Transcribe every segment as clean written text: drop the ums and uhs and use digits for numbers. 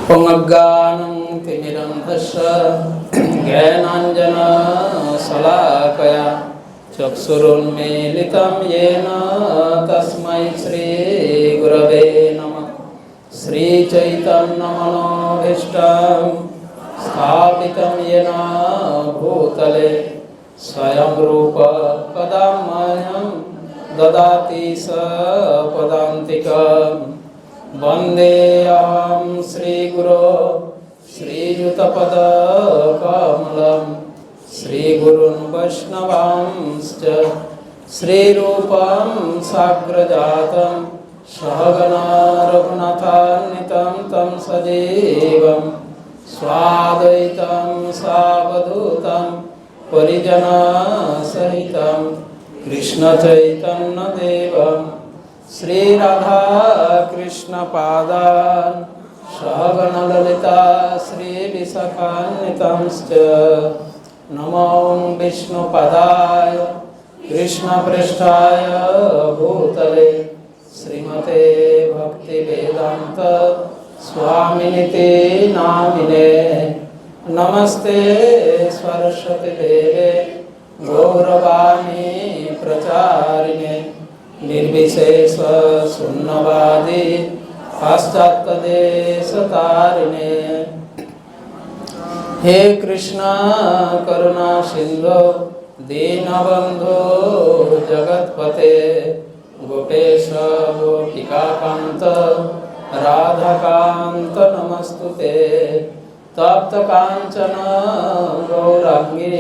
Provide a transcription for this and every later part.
पङ्गज्ञानं तिमिरन्धस्य ज्ञानाञ्जनशलाकया चक्षुरुन्मीलितं येन तस्मै श्रीगुरवे नमः। श्रीचैतन्यमनोभीष्टं स्थापितं येन भूतले स्वयं रूप कदा मह्यं ददाति सपदान्तिकम्। वन्देऽहं श्रीगुरो श्रीयुतपदकमलं श्रीगुरुन् वैष्णवांश्च श्रीरूपं साग्रजातं सहगणा रघुनाथान्वितं तं सजीवं स्वाद्वैतं सावधूतं परिजनसहितं कृष्णचैतन्यदेवं श्री राधा कृष्ण पादान् सहगणललिता श्री विशाखान्वितांश्च नमो विष्णुपदाय कृष्णपृष्ठाय भूतले श्रीमते भक्तिवेदान्त स्वामिनिति नामिने। नमस्ते सरस्वती देवे गौरवाणी प्रचारिणे निर्विशेष शून्यवादी पाश्चात्यदेशतारिणे। हे कृष्ण करुणा सिंधु दीनबंधो जगत्पते गोपेश गोपिकाकांत राधाकांत नमस्तुते। तप्त कांचन गौरांगी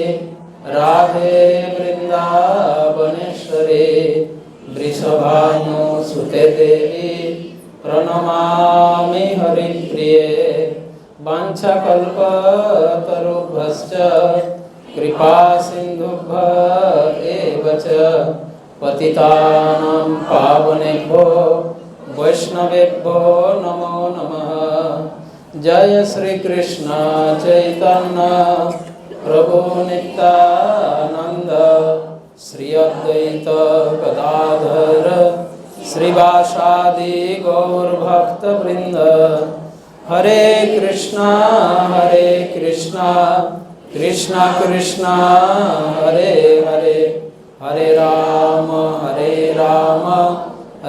राधे वृंदावनेश्वरी वृषभानुसुते देवी प्रणमामि हरिप्रिये। वाञ्छाकल्पतरुभ्यश्च कृपा सिन्धुभ्य एव च पतितानां पावनेभ्यो वैष्णवेभ्यो नमो नमः। जय श्री कृष्ण चैतन्य प्रभु नित्यानंद श्री अद्वैत गदाधर श्रीवासादि गौर भक्त वृंद। हरे कृष्णा कृष्णा कृष्णा हरे हरे हरे राम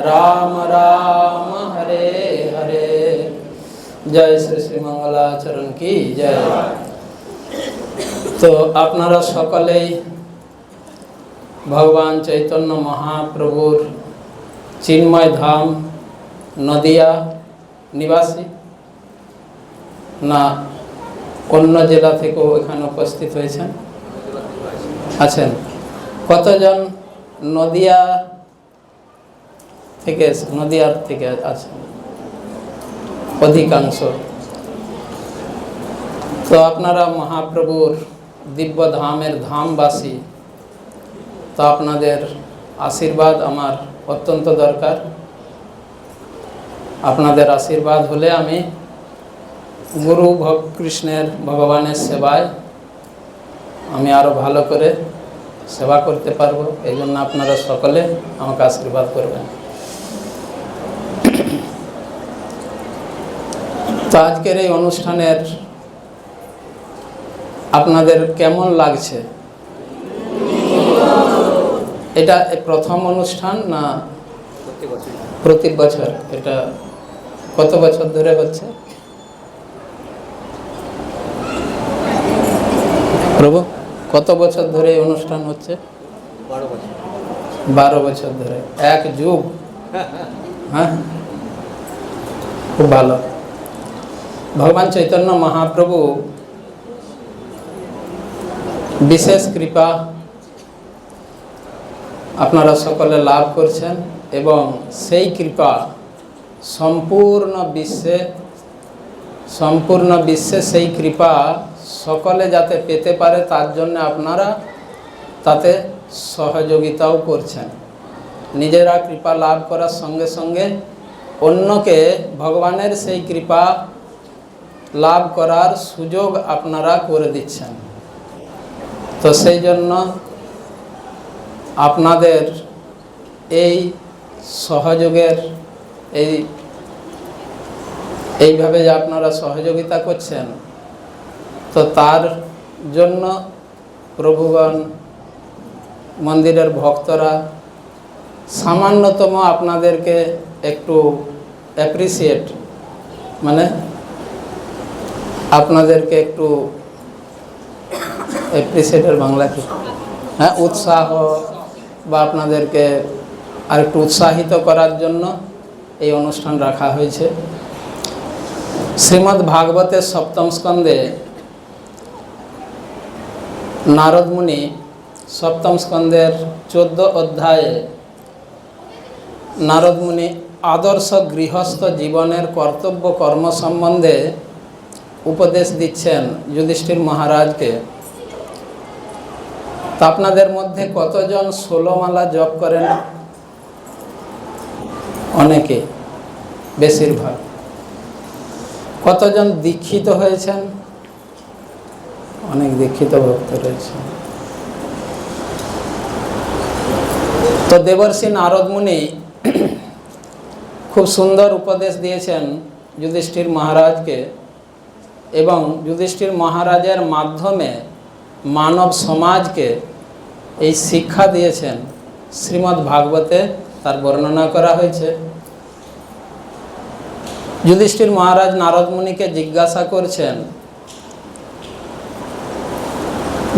राम राम हरे हरे। जय श्री श्री मंगलाचरण की जय। तो आपनारा सकलेई भगवान चैतन्य महाप्रभुर चिन्मय धाम नदिया निवासी ना अन्य जिला थेके एखाने उपस्थित हয়েছেন আছেন। কতজন নদিয়া থেকে নদিয়ার থেকে আছেন? অধিকাংশ। তো আপনারা মহাপ্রভুর দিব্য ধামের ধামবাসী, তো আপনাদের আশীর্বাদ আমার অত্যন্ত দরকার। আপনাদের আশীর্বাদ হলে আমি গুরু কৃষ্ণের ভগবানের সেবায় আমি আরো ভালো করে সেবা করতে পারবো। এই জন্য আপনারা সকলে আমাকে আশীর্বাদ করবেন। তো আজকের এই অনুষ্ঠানের আপনাদের কেমন লাগছে? এটা প্রথম অনুষ্ঠান না প্রতি বছর? এটা কত বছর ধরে হচ্ছে প্রভু? কত বছর ধরে এই অনুষ্ঠান হচ্ছে? 12 বছর ধরে, এক যুগ। হ্যাঁ, খুব ভালো। ভগবান চৈতন্য মহাপ্রভু বিশেষ কৃপা আপনারা সকলে লাভ করছেন এবং সেই কৃপা সম্পূর্ণ বিশ্বে সেই কৃপা সকলে যাতে পেতে পারে তার জন্য আপনারা তাতে সহযোগিতাও করছেন। নিজেরা কৃপা লাভ করার সঙ্গে সঙ্গে অন্যকে ভগবানের সেই কৃপা লাভ করার সুযোগ আপনারা করে দিচ্ছেন। তো সেই জন্য আপনাদের এই সহযোগের এই এইভাবে যে আপনারা সহযোগিতা করছেন, তো তার জন্য প্রভুগণ, মন্দিরের ভক্তরা সামান্যতম আপনাদেরকে একটু অ্যাপ্রিসিয়েট, মানে আপনাদেরকে একটু অ্যাপ্রিসিয়েটের বাংলা কি, হ্যাঁ, উৎসাহ বা আপনাদেরকে আর একটু উৎসাহিত করার জন্য এই অনুষ্ঠান রাখা হয়েছে। শ্রীমদ্ ভাগবতের সপ্তম স্কন্ধে নারদ মুনি সপ্তম স্কন্ধের 14 অধ্যায়ে নারদ মুনি আদর্শ গৃহস্থ জীবনের কর্তব্য কর্ম সম্বন্ধে উপদেশ দিচ্ছেন যুধিষ্ঠির মহারাজকে। তা আপনাদের মধ্যে কতজন 16 মালা জপ করেন? অনেকে, বেশিরভাগ। কতজন দীক্ষিত হয়েছেন? অনেক দীক্ষিত ভক্ত রয়েছেন। তো দেবর্ষি নারদ মুনি খুব সুন্দর উপদেশ দিয়েছেন যুধিষ্ঠির মহারাজকে, এবং যুধিষ্ঠির মহারাজের মাধ্যমে মানব সমাজকে এই শিক্ষা দিয়েছেন। শ্রীমদ্ ভাগবতে তার বর্ণনা করা হয়েছে। যুধিষ্ঠির মহারাজ নারদ মুনিকে জিজ্ঞাসা করছেন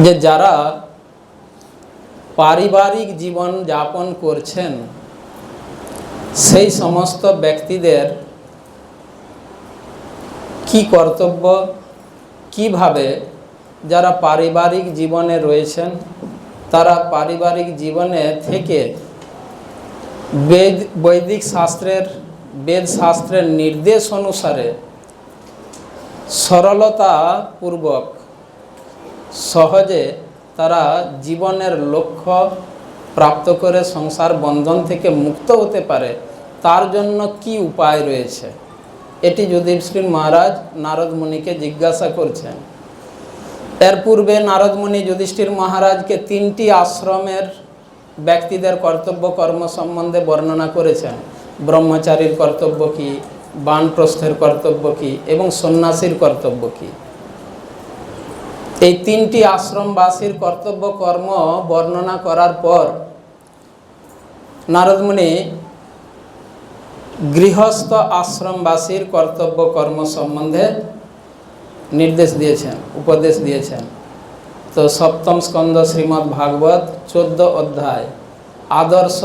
যে যারা পারিবারিক জীবন যাপন করছেন সেই সমস্ত ব্যক্তিদের কি কর্তব্য, কিভাবে যারা পারিবারিক জীবনে রয়েছেন তারা পারিবারিক জীবনে থেকে বৈদিক শাস্ত্রের, বেদ শাস্ত্রের নির্দেশ অনুসারে সরলতা পূর্বক সহজে তারা জীবনের লক্ষ্য প্রাপ্ত করে সংসার বন্ধন থেকে মুক্ত হতে পারে, তার জন্য কি উপায় রয়েছে, এটি যুধিষ্ঠির মহারাজ নারদ মুনিকে জিজ্ঞাসা করছেন। এর পূর্বে নারদ মুনি যুধিষ্ঠির মহারাজকে 3টি আশ্রমের ব্যক্তিদের কর্তব্য কর্ম সম্বন্ধে বর্ণনা করেছেন। ব্রহ্মচারীর কর্তব্য কী, বানপ্রস্থের কর্তব্য কী এবং সন্ন্যাসীর কর্তব্য কী। এই 3টি আশ্রমবাসীর কর্তব্য কর্ম বর্ণনা করার পর নারদ মুনি গৃহস্থ আশ্রমবাসীর কর্তব্য কর্ম সম্বন্ধে নির্দেশ দিয়েছেন, উপদেশ দিয়েছেন। তো সপ্তম স্কন্ধ শ্রীমদ্ ভাগবত 14 অধ্যায় আদর্শ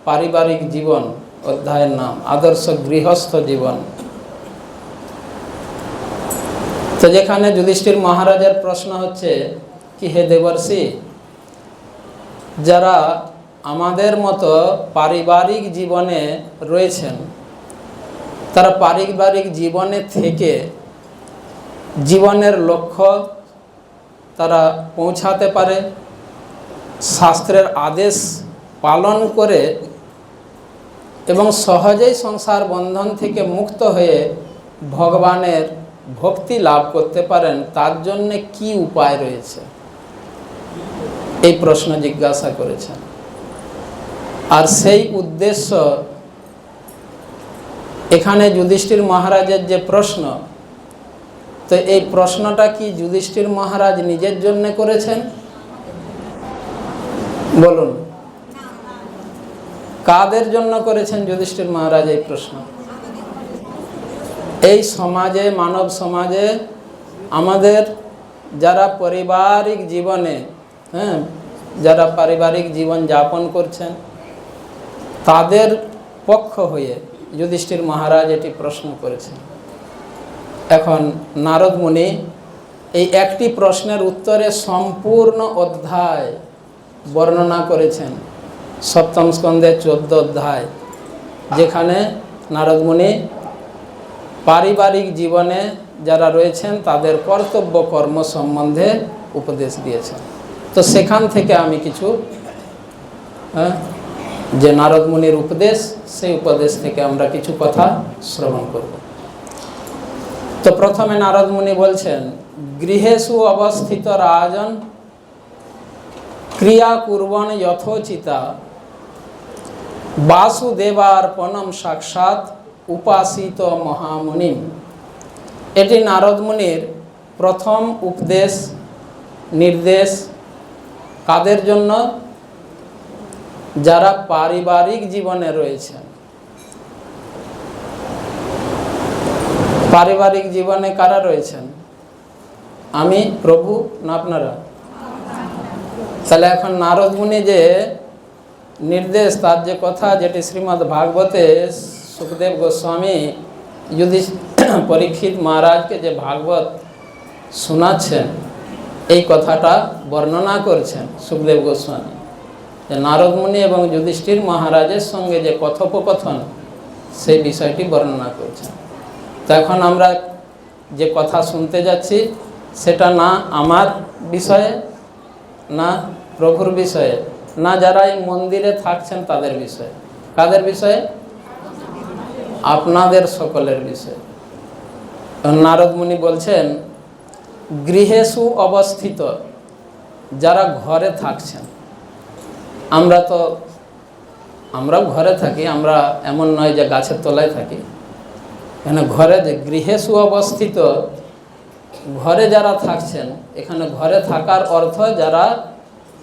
পারিবারিক জীবন, অধ্যায়ের নাম আদর্শ গৃহস্থ জীবন। তো যেখানে যুধিষ্ঠির মহারাজের প্রশ্ন হচ্ছে কি, হে দেবর্ষি, যারা আমাদের মতো পারিবারিক জীবনে রয়েছেন তারা পারিবারিক জীবনে থেকে জীবনের লক্ষ্য তারা পৌঁছাতে পারে, শাস্ত্রের আদেশ পালন করে এবং সহজেই সংসার বন্ধন থেকে মুক্ত হয়ে ভগবানের ভক্তি লাভ করতে পারেন, তার জন্যে কি উপায় রয়েছে, এই প্রশ্ন জিজ্ঞাসা করেছেন। আর সেই উদ্দেশ্য এখানে যুধিষ্ঠির মহারাজের যে প্রশ্ন, তো এই প্রশ্নটা কি যুধিষ্ঠির মহারাজ নিজের জন্য করেছেন? বলুন, কাদের জন্য করেছেন যুধিষ্ঠির মহারাজ এই প্রশ্ন? এই সমাজে, মানব সমাজে আমাদের যারা পারিবারিক জীবনে, যারা পারিবারিক জীবন যাপন করছেন তাদের পক্ষ হয়ে যুধিষ্ঠির মহারাজ এটি প্রশ্ন করেছেন। এখন নারদ মুনি এই একটি প্রশ্নের উত্তরে সম্পূর্ণ অধ্যায় বর্ণনা করেছেন। সপ্তম স্কন্ধের 14 অধ্যায়, যেখানে নারদ মুনি পারিবারিক জীবনে যারা রয়েছেন তাদের কর্তব্য কর্ম সম্বন্ধে উপদেশ দিয়েছেন। তো সেখান থেকে আমি কিছু যে নারদ মুনির উপদেশ, সেই উপদেশ থেকে আমরা কিছু কথা শ্রবণ করব। তো প্রথমে নারদ মুনি বলছেন, গৃহেষু অবস্থিত রাজন ক্রিয়া কুর্বণ যথোচিতা বাসুদেবার্পণম সাক্ষাৎ উপাসিত মহামুনিম। এটি নারদ মুনির প্রথম উপদেশ নির্দেশ। কাদের জন্য? যারা পারিবারিক জীবনে রয়েছেন। পারিবারিক জীবনে কারা রয়েছেন? আমি, প্রভু, না আপনারা? তাহলে এখন নারদ মুনি যে নির্দেশ, তার যে কথা, যেটি শ্রীমদ্ ভাগবতে সুখদেব গোস্বামী পরীক্ষিত মহারাজকে যে ভাগবত শোনাচ্ছেন, এই কথাটা বর্ণনা করছেন সুখদেব গোস্বামী, যে নারদ মুনি এবং যুধিষ্ঠির মহারাজের সঙ্গে যে কথোপকথন, সেই বিষয়টি বর্ণনা করছেন। তো এখন আমরা যে কথা শুনতে যাচ্ছি সেটা না আমার বিষয়ে, না প্রভুর বিষয়ে, না যারা এই মন্দিরে থাকছেন তাদের বিষয়ে। কাদের বিষয়ে? আপনাদের সকলের বিষয়ে। নারদ মুনি বলছেন, গৃহেষু অবস্থিত, যারা ঘরে থাকছেন। আমরাও ঘরে থাকি, আমরা এমন নয় যে গাছের তলায় থাকি। এখানে ঘরে, যে গৃহেষু অবস্থিত, ঘরে যারা থাকছেন, এখানে ঘরে থাকার অর্থ যারা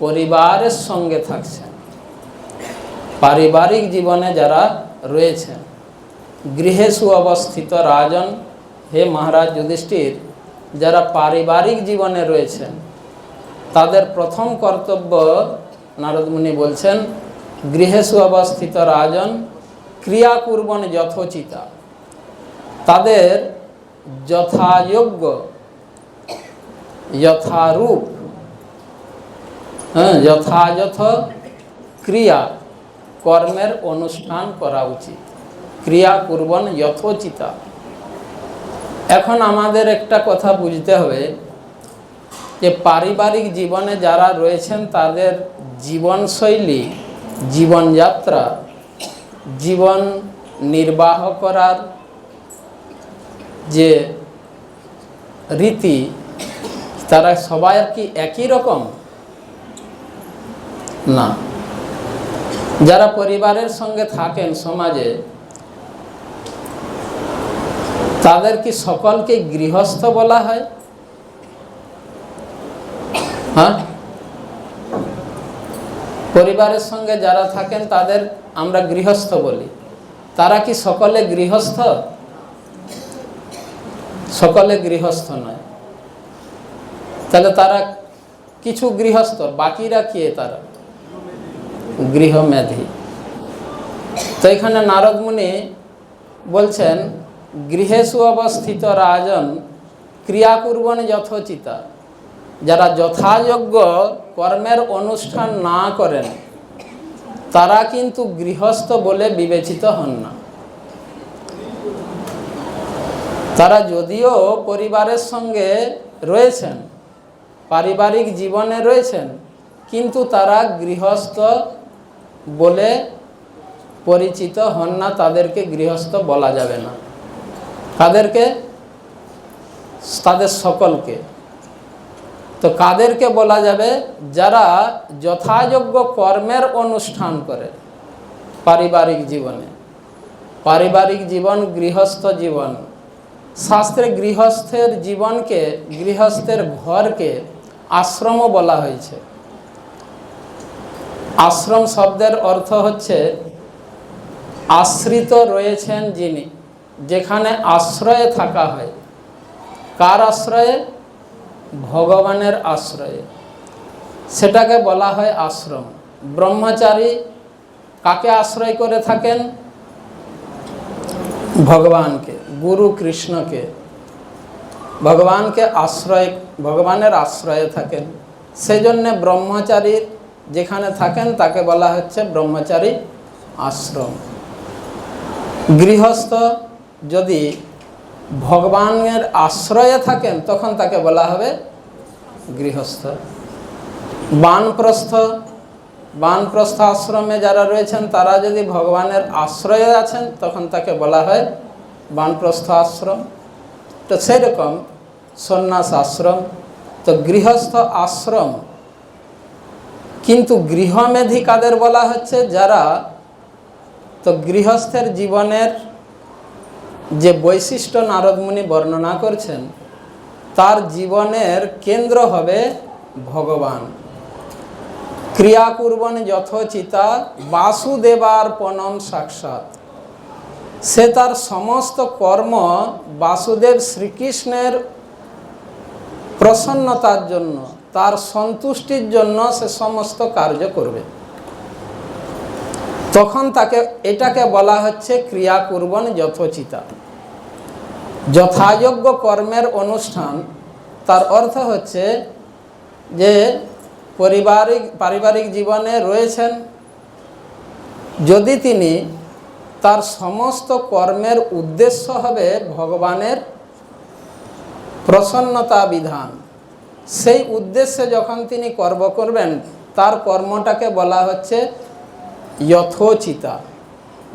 পরিবারের সঙ্গে থাকছেন, পারিবারিক জীবনে যারা রয়েছেন। গৃহেষু অবস্থিত রাজন, হে মহারাজ যুধিষ্ঠির, যারা পারিবারিক জীবনে রয়েছেন তাদের প্রথম কর্তব্য, নারদ মুনি বলছেন, গৃহেষু অবস্থিত রাজন ক্রিয়া কুর্বণ যথোচিতা, তাদের যথাযোগ্য, যথারূপ, যথাযথ ক্রিয়া কর্মের অনুষ্ঠান করা উচিত। ক্রিয়া কুর্বণ যথোচিতা। এখন আমাদের একটা কথা বুঝতে হবে যে পারিবারিক জীবনে যারা রয়েছেন তাদের জীবনশৈলী, জীবনযাত্রা, জীবন নির্বাহ করার যে রীতি, তারা সবাই কি একই রকম? না। যারা পরিবারের সঙ্গে থাকেন সমাজে, তাদের কি সকলকে গৃহস্থ বলা হয়? হ্যাঁ, পরিবারের সঙ্গে যারা থাকেন তাদের আমরা গৃহস্থ বলি। তারা কি সকলে গৃহস্থ? সকলে গৃহস্থ নয়। তাহলে তারা কিছু গৃহস্থ, বাকিরা কি? তারা গৃহমেধী। তো এখানে নারদ মুনি বলছেন, গৃহেষু অবস্থিত রাজন ক্রিয়া কুর্বণ যথোচিতা, যারা যথাযোগ্য কর্মের অনুষ্ঠান না করেন তারা কিন্তু গৃহস্থ বলে বিবেচিত হন না। তারা যদিও পরিবারের সঙ্গে রয়েছেন, পারিবারিক জীবনে রয়েছেন, কিন্তু তারা গৃহস্থ বলে পরিচিত হন না। তাদেরকে গৃহস্থ বলা যাবে না। কাদেরকে? তাদের সকলকে। তো কাদেরকে বলা যাবে? যারা যথাযোগ্য কর্মের অনুষ্ঠান করে পারিবারিক জীবনে। পারিবারিক জীবন গৃহস্থ জীবন। শাস্ত্রে গৃহস্থের জীবনকে, গৃহস্থের ঘরকে আশ্রমও বলা হয়েছে। আশ্রম শব্দের অর্থ হচ্ছে আশ্রিত রয়েছেন যিনি, যেখানে আশ্রয়ে থাকা হয়। কার আশ্রয়ে? ভগবানের আশ্রয়ে। সেটাকে বলা হয় আশ্রম। ব্রহ্মচারী কাকে আশ্রয় করে থাকেন? ভগবানকে, গুরু কৃষ্ণকে। ভগবানকে আশ্রয়, ভগবানের আশ্রয়ে থাকেন। সেই জন্যে ব্রহ্মচারী যেখানে থাকেন তাকে বলা হচ্ছে ব্রহ্মচারী আশ্রম। গৃহস্থ যদি ভগবানের আশ্রয়ে থাকেন তখন তাকে বলা হবে গৃহস্থ। বানপ্রস্থ, বানপ্রস্থ আশ্রমে যারা রয়েছেন তারা যদি ভগবানের আশ্রয়ে আছেন তখন তাকে বলা হয় বানপ্রস্থ আশ্রম। তো সেরকম সন্ন্যাস আশ্রম। তো গৃহস্থ আশ্রম। কিন্তু গৃহমেধী কাদের বলা হচ্ছে? যারা, তো গৃহস্থের জীবনের যে বৈশিষ্ট্য নারদমুনি বর্ণনা করছেন, তার জীবনের কেন্দ্র হবে ভগবান। ক্রিয়া কুর্বন যথোচিতা বাসুদেবার্পণম সাক্ষাৎ। সে তার সমস্ত কর্ম বাসুদেব শ্রীকৃষ্ণের প্রসন্নতার জন্য, তার সন্তুষ্টির জন্য সে সমস্ত কার্য করবে। তখন এটাকে বলা হচ্ছে ক্রিয়া কুর্বন যথোচিতা, যথাযোগ্য কর্মের অনুষ্ঠান। তার অর্থ হচ্ছে যে পারিবারিক জীবনে রয়েছেন, যদি তিনি তার সমস্ত কর্মের উদ্দেশ্য হবে ভগবানের প্রসন্নতা বিধান, সেই উদ্দেশ্যে যখন তিনি কর্ম করবেন, তার কর্মটাকে বলা হচ্ছে যথোচিতা,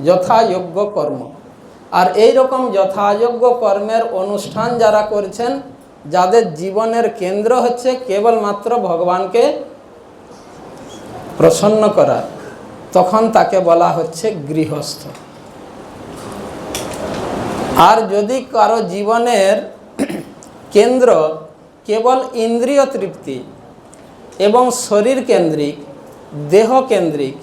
যথাযোগ্য কর্ম। আর এই রকম যথাযোগ্য কর্মের অনুষ্ঠান যারা করছেন, যাদের জীবনের কেন্দ্র হচ্ছে কেবলমাত্র ভগবানকে প্রসন্ন করা, তখন তাকে বলা হচ্ছে গৃহস্থ। আর যদি কারো জীবনের কেন্দ্র কেবল ইন্দ্রিয় তৃপ্তি এবং শরীর কেন্দ্রিক, দেহ কেন্দ্রিক,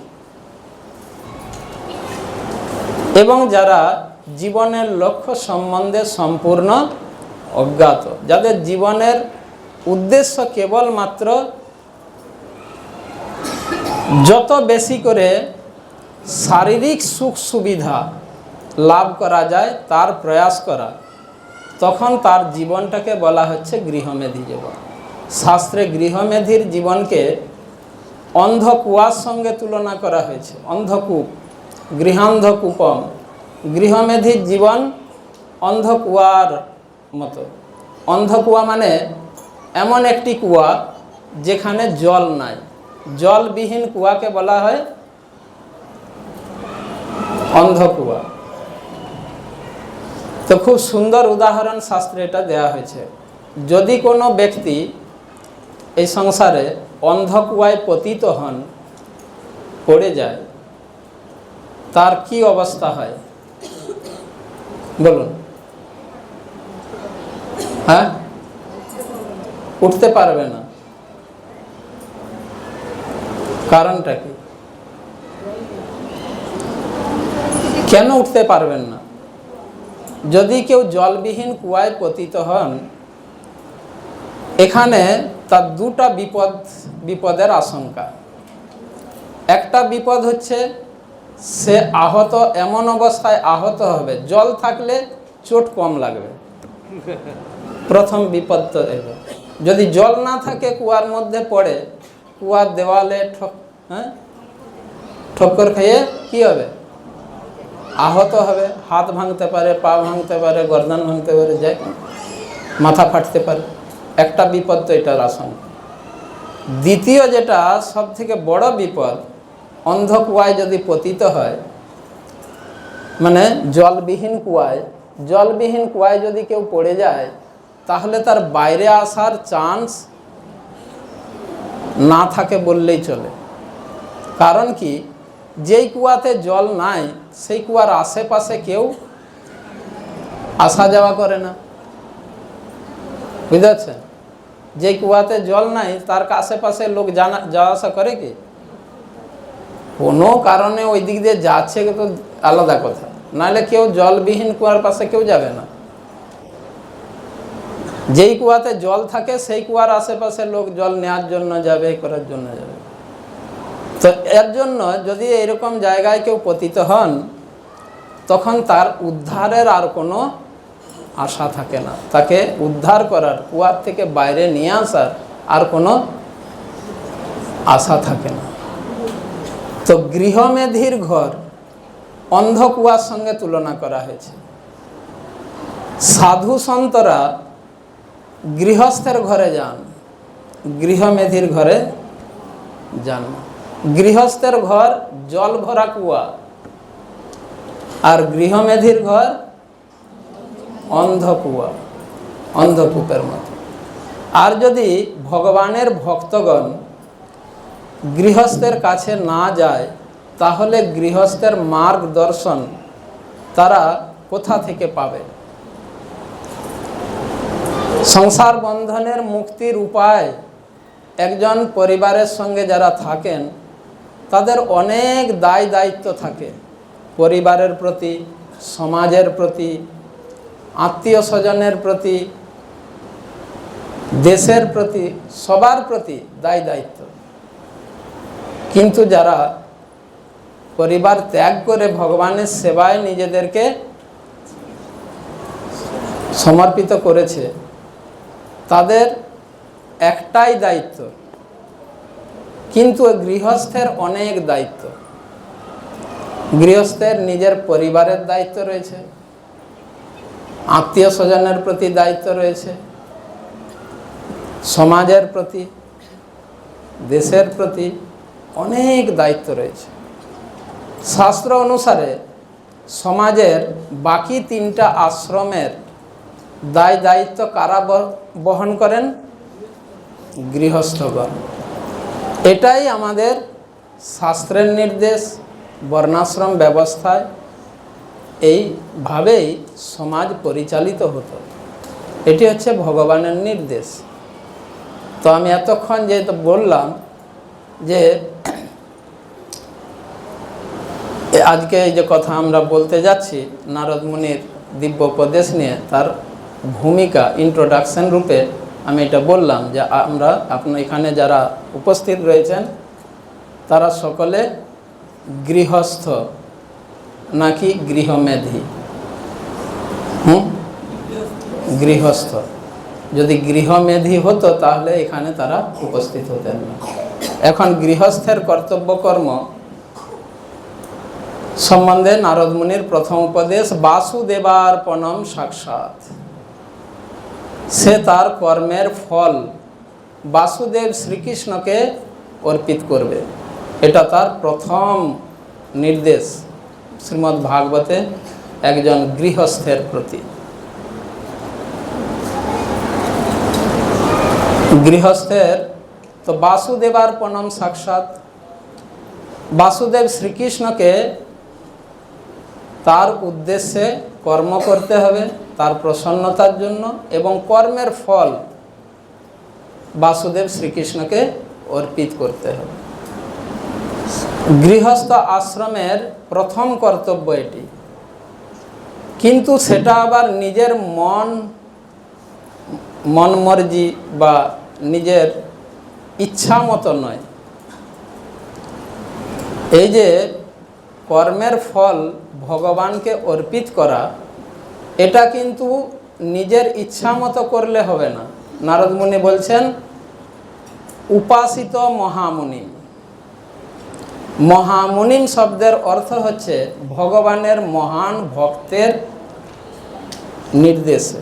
এবং যারা জীবনের লক্ষ্য সম্বন্ধে সম্পূর্ণ অজ্ঞাত, যাদের জীবনের উদ্দেশ্য কেবলমাত্র যত বেশি করে শারীরিক সুখ সুবিধা লাভ করা যায় তার প্রয়াস করা, তখন তার জীবনটাকে বলা হচ্ছে গৃহমেধী জীবন। শাস্ত্রে গৃহমেধীর জীবনকে অন্ধকুয়ার সঙ্গে তুলনা করা হয়েছে। অন্ধকূপ, গৃহান্ধকূপম। গৃহমেধীর জীবন অন্ধকুয়ার মতো। অন্ধকুয়া মানে এমন একটি কুয়া যেখানে জল নাই। জলবিহীন কুয়াকে বলা হয় অন্ধকুয়া। তো খুব সুন্দর উদাহরণ শাস্ত্রে এটা দেওয়া হয়েছে। যদি কোনো ব্যক্তি এই সংসারে অন্ধকুয়ায় পতিত হন, পড়ে যায়, তার কি অবস্থা হয় বলুন? হ্যাঁ, উঠতে পারবে না। কারণটা কি? কেন উঠতে পারবেন না? যদি কেউ জলবিহীন কুয়ায় পতিত হন, এখানে তার দুটা বিপদের আশঙ্কা। একটা বিপদ হচ্ছে সে আহত, এমন অবস্থায় আহত হবে, জল থাকলে চোট কম লাগবে, প্রথম বিপদ তো এলো। যদি জল না থাকে, কুয়ার মধ্যে পড়ে, কুয়ার দেওয়ালে ঠক্কর খেয়ে কি হবে? আহত হবে, হাত ভাঙতে পারে, পা ভাঙতে পারে, গর্দান ভাঙতে পারে, যায় মাথা ফাটতে পারে। একটা বিপদ তো এটার আশঙ্কা। দ্বিতীয় যেটা সব থেকে বড় বিপদ, অন্ধকুয়ায় যদি পতিত হয়, মানে জলবিহীন কুয়ায় যদি কেউ পড়ে যায়, তাহলে তার বাইরে আসার চান্স না থাকে বললেই চলে। কারণ কি? যেই কুয়াতে জল নাই, সেই কুয়ার আশেপাশে কেউ আসা যাওয়া করে না। বুঝতে পারছেন? যে কুয়াতে জল নাই, তার আশেপাশে লোক যাওয়া আসা করে কি? কোনো কারণে ওই দিক দিয়ে যাচ্ছে তো আলাদা কথা, নাহলে কেউ জলবিহীন কুয়ার পাশে কেউ যাবে না। যেই কুয়াতে জল থাকে, সেই কুয়ার আশেপাশে লোক জল নেওয়ার জন্য যাবে, করার জন্য যাবে। তো এর জন্য যদি এরকম জায়গায় কেউ পতিত হন, তখন তার উদ্ধারের আর কোনো আশা থাকে না। তাকে উদ্ধার করার, কুয়ার থেকে বাইরে নিয়ে আসার আর কোনো আশা থাকে না। তো গৃহমেধীর ঘর অন্ধকুয়ার সঙ্গে তুলনা করা হয়েছে। সাধু সন্তরা গৃহস্থের ঘরে যান, গৃহমেধীর ঘরে যান না। গৃহস্থের ঘর জল ভরা কুয়া, আর গৃহমেধীর ঘর অন্ধকুয়া, অন্ধকূপের মতো। আর যদি ভগবানের ভক্তগণ গৃহস্থের কাছে না যায়, তাহলে গৃহস্থের মার্গদর্শন তারা কোথা থেকে পাবে? সংসার বন্ধনের মুক্তির উপায়, একজন পরিবারের সঙ্গে যারা থাকেন তাদের অনেক দায় দায়িত্ব থাকে, পরিবারের প্রতি, সমাজের প্রতি, আত্মীয় স্বজনের প্রতি, দেশের প্রতি, সবার প্রতি দায় দায়িত্ব। কিন্তু যারা পরিবার ত্যাগ করে ভগবানের সেবায় নিজেদেরকে সমর্পিত করেছে, তাদের একটাই দায়িত্ব, কিন্তু গৃহস্থের অনেক দায়িত্ব। গৃহস্থের নিজের পরিবারের দায়িত্ব রয়েছে, আত্মীয় স্বজনের প্রতি দায়িত্ব রয়েছে, সমাজের প্রতি, দেশের প্রতি অনেক দায়িত্ব রয়েছে। শাস্ত্র অনুসারে সমাজের বাকি 3টা আশ্রমের দায় দায়িত্ব কারা বহন করেন? গৃহস্থগণ। এটাই আমাদের শাস্ত্রের নির্দেশ। বর্ণাশ্রম ব্যবস্থায় এইভাবেই সমাজ পরিচালিত হতো। এটি হচ্ছে ভগবানের নির্দেশ। তো আমি এতক্ষণ যেহেতু বললাম যে আজকে এই যে কথা আমরা বলতে যাচ্ছি নারদ মুনির দিব্য উপদেশ নিয়ে, তার ভূমিকা ইন্ট্রোডাকশন রূপে আমি এটা বললাম যে আমরা আপনার এখানে যারা উপস্থিত রয়েছেন তারা সকলে গৃহস্থ নাকি গৃহমেধী? গৃহস্থ। যদি গৃহমেধী হতো তাহলে এখানে তারা উপস্থিত হতেন না। এখন গৃহস্থের কর্তব্য কর্ম সম্বন্ধে নারদ মুনির প্রথম উপদেশ, বাসুদেবার্পণম সাক্ষাৎ। সে তার কর্মের ফল বাসুদেব শ্রীকৃষ্ণকে অর্পিত করবে। এটা তার প্রথম নির্দেশ শ্রীমদ্ ভাগবতে একজন গৃহস্থের প্রতি। গৃহস্থের তো বাসুদেবার্পণম সাক্ষাৎ, বাসুদেব শ্রীকৃষ্ণকে তার উদ্দেশ্যে কর্ম করতে হবে, তার প্রসন্নতার জন্য, এবং কর্মের ফল বাসুদেব শ্রীকৃষ্ণকে অর্পিত করতে হবে। গৃহস্থ আশ্রমের প্রথম কর্তব্য এটি। কিন্তু সেটা আবার নিজের মন মর্জি বা নিজের ইচ্ছা মতো নয়। এই যে কর্মের ফল ভগবানকে অর্পিত করা, এটা কিন্তু নিজের ইচ্ছা মতো করলে হবে না। নারদ মুনি বলছেন উপাসিত মহামুনি। মহামুনিম শব্দের অর্থ হচ্ছে ভগবানের মহান ভক্তের নির্দেশে,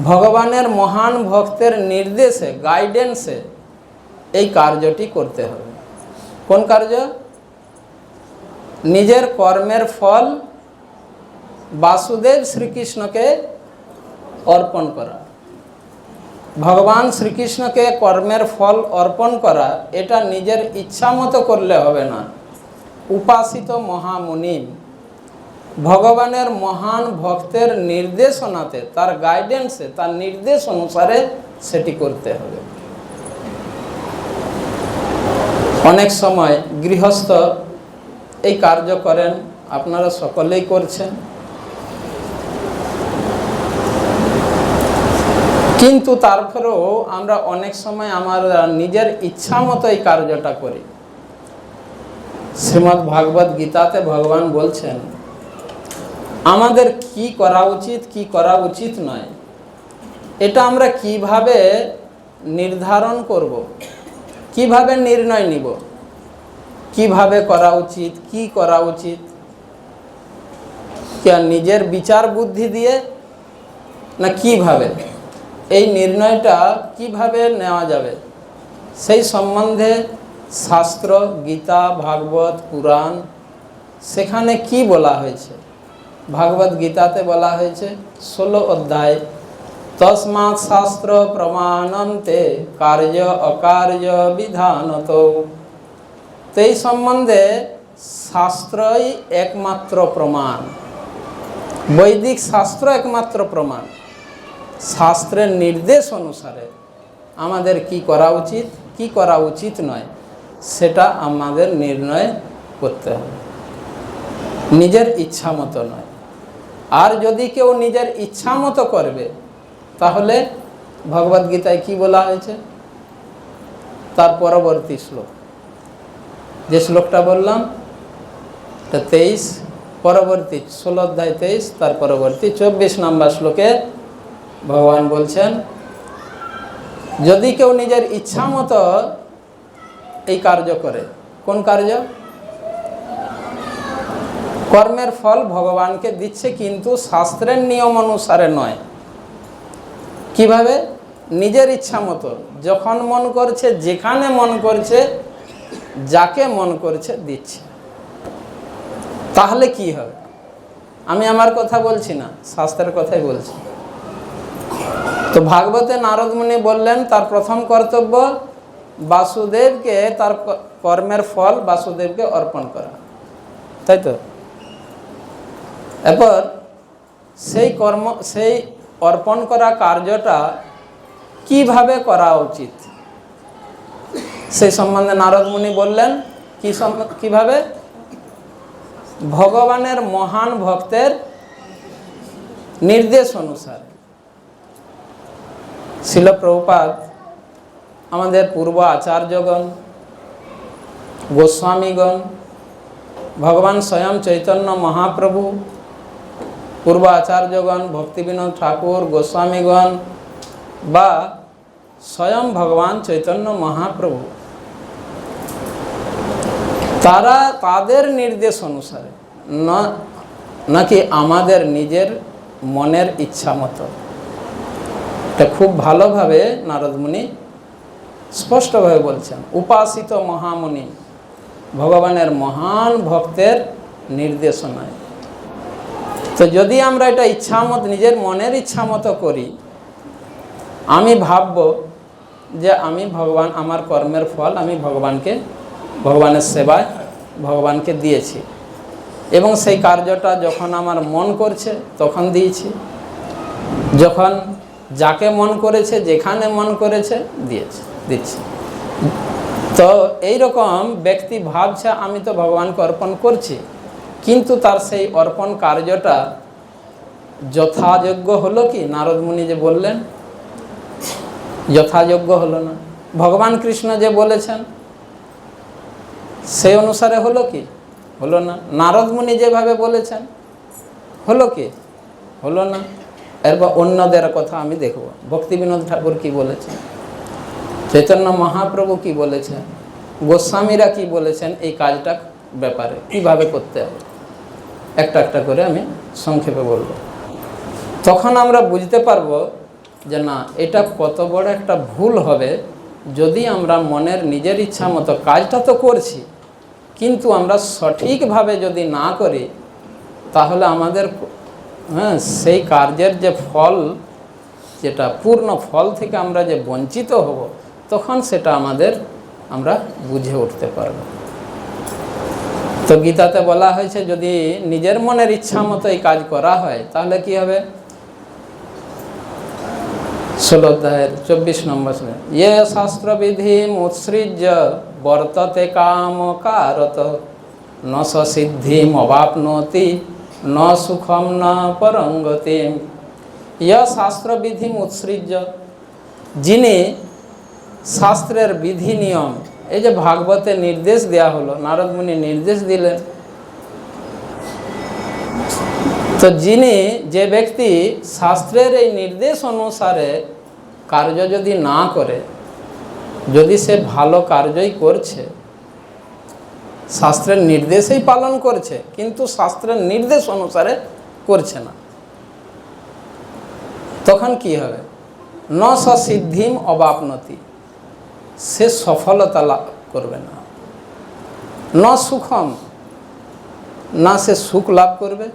ভগবানের মহান ভক্তের নির্দেশে, গাইডেন্সে এই কার্যটি করতে হবে। কোন কার্য? নিজের কর্মের ফল বাসুদেব শ্রীকৃষ্ণকে অর্পণ করা। ভগবান শ্রীকৃষ্ণকে কর্মের ফল অর্পণ করা, এটা নিজের ইচ্ছা মতো করলে হবে না। উপাসিত মহামুনি, ভগবানের মহান ভক্তের নির্দেশনাতে, তার গাইডেন্সে, তার নির্দেশ অনুসারে সেটি করতে হবে। অনেক সময় গৃহস্থ এই কার্য করেন, আপনারা সকলেই করছেন, কিন্তু তারপরেও আমরা অনেক সময় আমার নিজের ইচ্ছা মতো এই কার্যটা করি। শ্রীমদ্ ভাগবত গীতাতে ভগবান বলছেন আমাদের কি করা উচিত, কি করা উচিত নয়, এটা আমরা কিভাবে নির্ধারণ করব, কিভাবে নির্ণয় নিব, কিভাবে করা উচিত, কি করা উচিত, নিজের বিচার বুদ্ধি দিয়ে না কিভাবে, এই নির্ণয়টা কিভাবে নেওয়া যাবে, সেই সম্বন্ধে শাস্ত্র, গীতা, ভাগবত, পুরাণ, সেখানে কি বলা হয়েছে? ভাগবত গীতাতে বলা হয়েছে 16 অধ্যায়, তস্মাৎ শাস্ত্র প্রমাণন্তে কার্য অকার্য বিধানত। তো এই সম্বন্ধে শাস্ত্রই একমাত্র প্রমাণ। বৈদিক শাস্ত্র একমাত্র প্রমাণ। শাস্ত্রের নির্দেশ অনুসারে আমাদের কি করা উচিত, কি করা উচিত নয়, সেটা আমাদের নির্ণয় করতে হবে, নিজের ইচ্ছা মতো নয়। আর যদি কেউ নিজের ইচ্ছা মতো করবে, তাহলে ভগবদ্গীতায় কি বলা হয়েছে তার পরবর্তী শ্লোক, যে শ্লোকটা বললাম 23, পরবর্তী 16 অধ্যায় 23, তার পরবর্তী 24 নম্বর শ্লোকে ভগবান বলছেন, যদি কেউ নিজের ইচ্ছা মতো এই কার্য করে, কোন কার্য? কর্মের ফল ভগবানকে দিচ্ছে, কিন্তু শাস্ত্রের নিয়ম অনুসারে নয়। কিভাবে? নিজের ইচ্ছা মতো, যখন মন করছে, যেখানে মন করছে, যাকে মন করছে দিচ্ছে। তাহলে কি হবে? আমি আমার কথা বলছি না, শাস্ত্রের কথাই বলছি। তো ভাগবতে নারদ মুনি বললেন তার প্রথম কর্তব্য বাসুদেবকে, তার কর্মের ফল বাসুদেবকে অর্পণ করা, তাই তো? এরপর সেই অর্পণ করা কার্যটা কিভাবে করা উচিত সেই সম্বন্ধে নারদ মুনি বললেন। কিভাবে? ভগবানের মহান ভক্তের নির্দেশ অনুসারে। শিল প্রভুপাদ, আমাদের পূর্ব আচার্যগণ, গোস্বামীগণ, ভগবান স্বয়ং চৈতন্য মহাপ্রভু, পূর্ব আচার্যগণ, ভক্তিবিনোদ ঠাকুর, গোস্বামীগণ বা স্বয়ং ভগবান চৈতন্য মহাপ্রভু, তারা তাদের নির্দেশ অনুসারে, নাকি আমাদের নিজের মনের ইচ্ছা মতো, এটা খুব ভালোভাবে নারদ মুনি স্পষ্টভাবে বলছেন। উপাসিত মহামুনি, ভগবানের মহান ভক্তের নির্দেশনায়। তো যদি আমরা এটা ইচ্ছা মতো, নিজের মনের ইচ্ছা মতো করি, আমি ভাবব যে আমি ভগবান, আমার কর্মের ফল আমি ভগবানের সেবায় ভগবানকে দিয়েছি, এবং সেই কার্যটা যখন আমার মন করছে তখন দিয়েছি, যখন যাকে মন করেছে, যেখানে মন করেছে দিচ্ছি। তো এইরকম ব্যক্তি ভাবছে আমি তো ভগবানকে অর্পণ করছি, কিন্তু তার সেই অর্পণ কার্যটা যথাযোগ্য হলো কি? নারদ মুনি যে বললেন, যথাযোগ্য হলো না। ভগবান কৃষ্ণ যে বলেছেন সেই অনুসারে হলো কি? হলো না। নারদ মুনি যেভাবে বলেছেন হলো কি? হলো না। এরপর অন্যদের কথা আমি দেখব, ভক্তিবিনোদ ঠাকুর কি বলেছেন, চৈতন্য মহাপ্রভু কি বলেছেন, গোস্বামীরা কি বলেছেন এই কাজটা ব্যাপারে, কিভাবে করতে হবে, একটা একটা করে আমি সংক্ষেপে বলব। তখন আমরা বুঝতে পারবো যে না, এটা কত বড় একটা ভুল হবে যদি আমরা মনের নিজের ইচ্ছা মতো কাজটা তো করছি, কিন্তু আমরা সঠিকভাবে যদি না করি, তাহলে আমাদের সেই কার্যের যে ফল, যেটা পূর্ণ ফল থেকে আমরা যে বঞ্চিত হব, তখন সেটা আমরা বুঝে উঠতে পারব। তো গীতাতে বলা হয়েছে যদি নিজের মনের ইচ্ছা মতো এই কাজ করা হয় তাহলে কি হবে? 16 অধ্যায়ের 24 নম্বর শ্লোক, ইয়ে শাস্ত্রবিধি মুৎসৃজ্য বর্ততে কাম কারত ন সিদ্ধিম অবাপ্নোতি ন সুখম ন পরঙ্গতি। ইয়ে শাস্ত্রবিধি মুৎসৃজ্য, যিনি শাস্ত্রের বিধি নিয়ম, এই যে ভাগবতে নির্দেশ দেয়া হলো, নারদ মুনি নির্দেশ দিলেন, তো যে ব্যক্তি শাস্ত্রের এই নির্দেশ অনুসারে কার্য যদি না করে, যদি সে ভালো কার্যই করছে, শাস্ত্রের নির্দেশই পালন করছে, কিন্তু শাস্ত্রের নির্দেশ অনুসারে করছে না, তখন কি হবে? ন সিদ্ধিম অবাপ্নতি, সে সফলতা লাভ করবে না। ন সুখম, না সে সুখ লাভ করবে,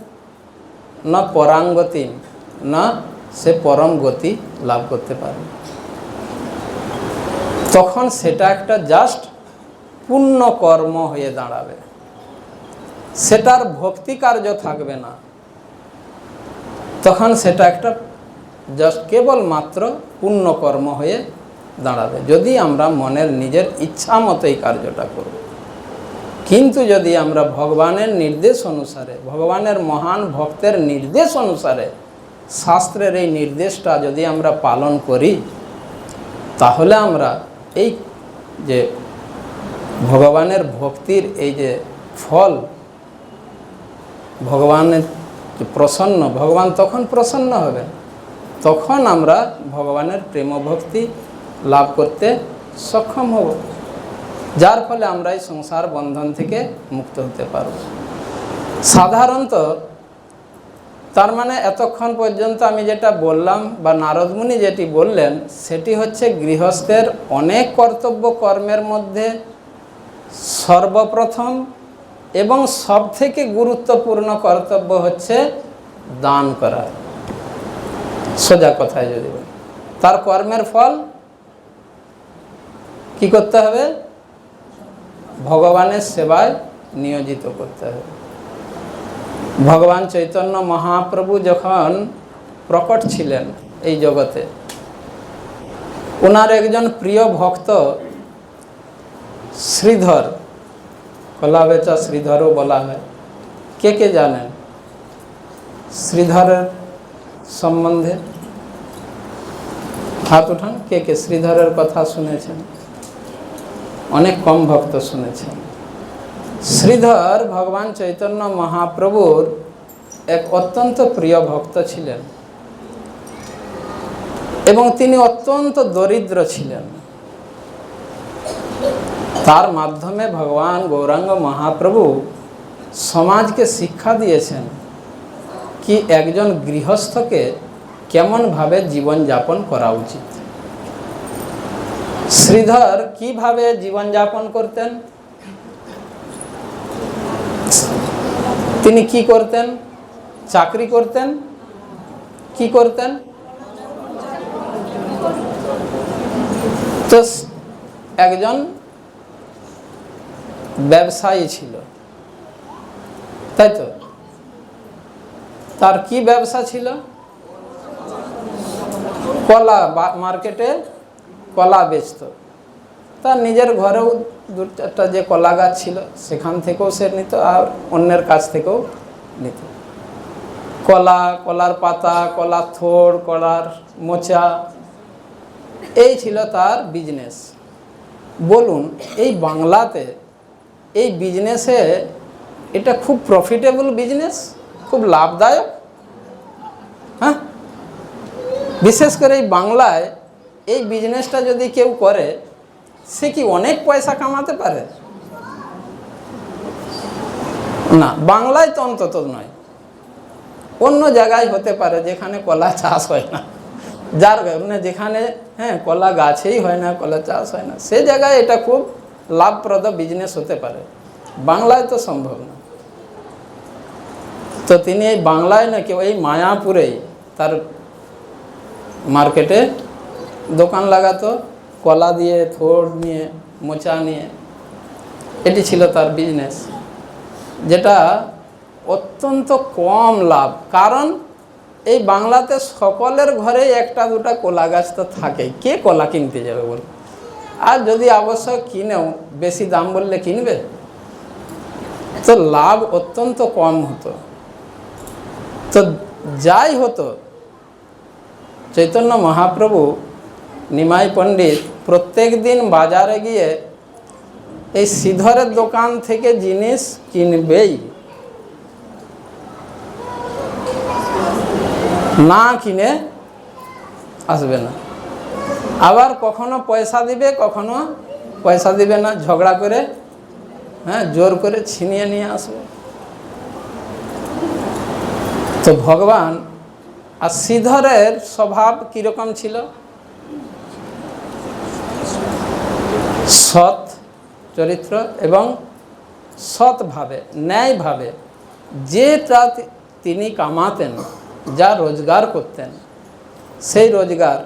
না পরাঙ্গতি, না সে পরম গতি লাভ করতে পারবে। তখন সেটা একটা জাস্ট পুণ্য কর্ম হয়ে দাঁড়াবে, সেটার ভক্তি কার্য থাকবে না। তখন সেটা একটা জাস্ট কেবলমাত্র পুণ্যকর্ম হয়ে দাঁড়াবে, যদি আমরা মনের নিজের ইচ্ছা মতোই কার্যটা করব। কিন্তু যদি আমরা ভগবানের নির্দেশ অনুসারে, ভগবানের মহান ভক্তের নির্দেশ অনুসারে, শাস্ত্রের এই নির্দেশটা যদি আমরা পালন করি, তাহলে আমরা এই যে ভগবানের ভক্তির এই যে ফল, ভগবানের প্রসন্ন, ভগবান তখন প্রসন্ন হবেন, তখন আমরা ভগবানের প্রেম ভক্তি লাভ করতে সক্ষম হব, যার ফলে আমরা এই সংসার বন্ধন থেকে মুক্ত হতে পারব। সাধারণত তার মানে এতক্ষণ পর্যন্ত আমি যেটা বললাম বা নারদ মুনি যেটি বললেন, সেটি হচ্ছে গৃহস্থের অনেক কর্তব্য কর্মের মধ্যে সর্বপ্রথম এবং সবথেকে গুরুত্বপূর্ণ কর্তব্য হচ্ছে দান করা। সোজা কথায় যদি বলি, তার কর্মের ফল কি করতে হবে? ভগবানের সেবায় নিয়োজিত করতে হবে। ভগবান চৈতন্য মহাপ্রভু যখন প্রকট ছিলেন এই জগতে, ওনার একজন প্রিয় ভক্ত শ্রীধর, কলা বেচা শ্রীধরও বলা হয়। কে কে জানেন শ্রীধরের সম্বন্ধে? হাত উঠান। কে কে শ্রীধরের কথা শুনেছেন? অনেক কম ভক্ত শুনেছেন। শ্রীধর ভগবান চৈতন্য মহাপ্রভুর এক অত্যন্ত প্রিয় ভক্ত ছিলেন এবং তিনি অত্যন্ত দরিদ্র ছিলেন। তার মাধ্যমে ভগবান গৌরাঙ্গ মহাপ্রভু সমাজকে শিক্ষা দিয়েছেন কি একজন গৃহস্থকে কেমনভাবে জীবনযাপন করা উচিত। শ্রীধর কিভাবে জীবনযাপন করতেন? তিনি কি করতেন? চাকরি করতেন? কি করতেন? তো একজন ব্যবসায়ী ছিল, তাই তো? তার কি ব্যবসা ছিল? কলা, মার্কেটে কলা বেচত। তার নিজের ঘরেও দু চারটা যে কলা গাছ ছিল সেখান থেকেও সে নিত, আর অন্যের কাছ থেকেও নিত। কলা, কলার পাতা, কলার থোড়, কলার মোচা, এই ছিল তার বিজনেস। বলুন, এই বাংলাতে এই বিজনেসে এটা খুব প্রফিটেবল বিজনেস, খুব লাভদায়ক। হ্যাঁ, বিশেষ করে এই বাংলায় এই বিজনেসটা যদি কেউ করে, সে কি অনেক পয়সা কামাতে পারে? না, বাংলায় তো অন্তত নয়। অন্য জায়গায় হতে পারে যেখানে কলা চাষ হয় না, যার কারণে যেখানে কলা গাছেই হয় না, কলা চাষ হয় না, সে জায়গায় এটা খুব লাভপ্রদ বিজনেস হতে পারে। বাংলায় তো সম্ভব না। তো তিনি এই বাংলায় নাকি ওই মায়াপুরেই তার মার্কেটে দোকান লাগাতো, কলা দিয়ে, থোড় নিয়ে, মোচা নিয়ে। এটি ছিল তার বিজনেস, যেটা অত্যন্ত কম লাভ। কারণ এই বাংলাতে সকলের ঘরে একটা দুটা কলা গাছ তো থাকেই, কে কলা কিনতে যাবে বল? আর যদি অবশ্য কিনেও, বেশি দাম বললে কিনবে? তো লাভ অত্যন্ত কম হতো। তো যাই হতো, চৈতন্য মহাপ্রভু, নিমাই পণ্ডিত প্রত্যেক দিন বাজারে গিয়ে এই শ্রীধরের দোকান থেকে জিনিস কিনবেই, না কিনে আসবে না। আবার কখনো পয়সা দিবে, কখনো পয়সা দিবে না, ঝগড়া করে জোর করে ছিনিয়ে নিয়ে আসবে। তো ভগবান আর শ্রীধরের স্বভাব কীরকম ছিল? সৎ চরিত্র এবং সৎভাবে, ন্যায়ভাবে যেটা তিনি কামাতেন, যা রোজগার করতেন, সেই রোজগার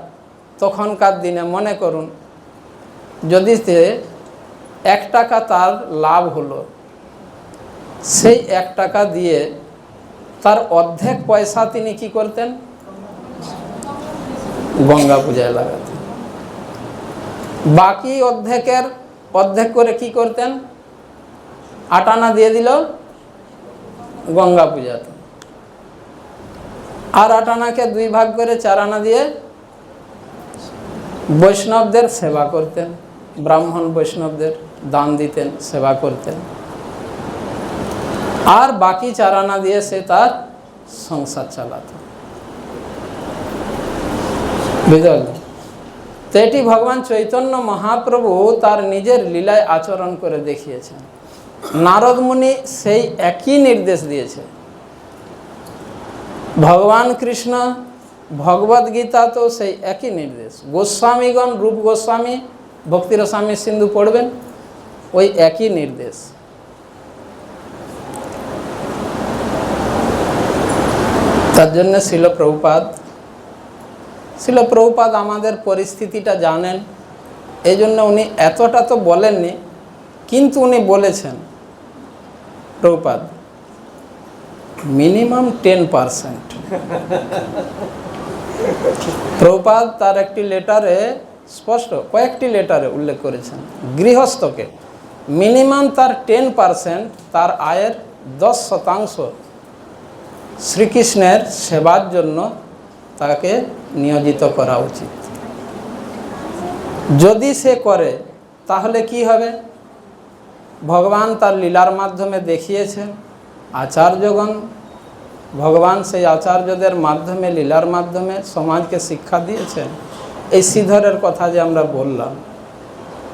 তখনকার দিনে মনে করুন যদি 1 টাকা তার লাভ হলো, সেই 1 টাকা দিয়ে তার অর্ধেক পয়সা তিনি কি করতেন? গঙ্গা পূজায় লাগাতেন। বাকি অর্ধেক করে কি করতেন? 8 আনা দিয়ে দিল গঙ্গা পূজাতে, আর 8 আনাকে 2 ভাগ করে 4 আনা দিয়ে বৈষ্ণবদের সেবা করতেন, ব্রাহ্মণ বৈষ্ণবদের দান দিতেন, সেবা করতেন, আর বাকি 4 আনা দিয়ে সে তার সংসার চালাত। বুঝলেন? তো এটি ভগবান চৈতন্য মহাপ্রভু তার নিজের লীলায় আচরণ করে দেখিয়েছেন। নারদ মুনি সেই একই নির্দেশ দিয়েছে। ভগবান কৃষ্ণ ভগবদ গীতা তো সেই একই নির্দেশ। গোস্বামীগণ, রূপ গোস্বামী ভক্তি রসামী সিন্ধু পড়বেন, ওই একই নির্দেশ। তার জন্য শিল প্রভুপাদ আমাদের পরিস্থিতিটা জানেন, এই জন্য উনি এতটা তো বলেননি, কিন্তু উনি বলেছেন প্রভুপাদ মিনিমাম 10%। প্রভুপাদ তার একটি লেটারে স্পষ্ট, কয়েকটি লেটারে উল্লেখ করেছেন, গৃহস্থকে মিনিমাম তার 10%, তার আয়ের 10% শ্রীকৃষ্ণের সেবার জন্য তাকে নিয়োজিত করা উচিত। যদি সে করে তাহলে কি হবে? ভগবান তার লীলার মাধ্যমে দেখিয়েছেন, আচার্যগণ, ভগবান সেই আচার্যদের মাধ্যমে, লীলার মাধ্যমে সমাজকে শিক্ষা দিয়েছেন। এই শ্রীধরের কথা যে আমরা বললাম,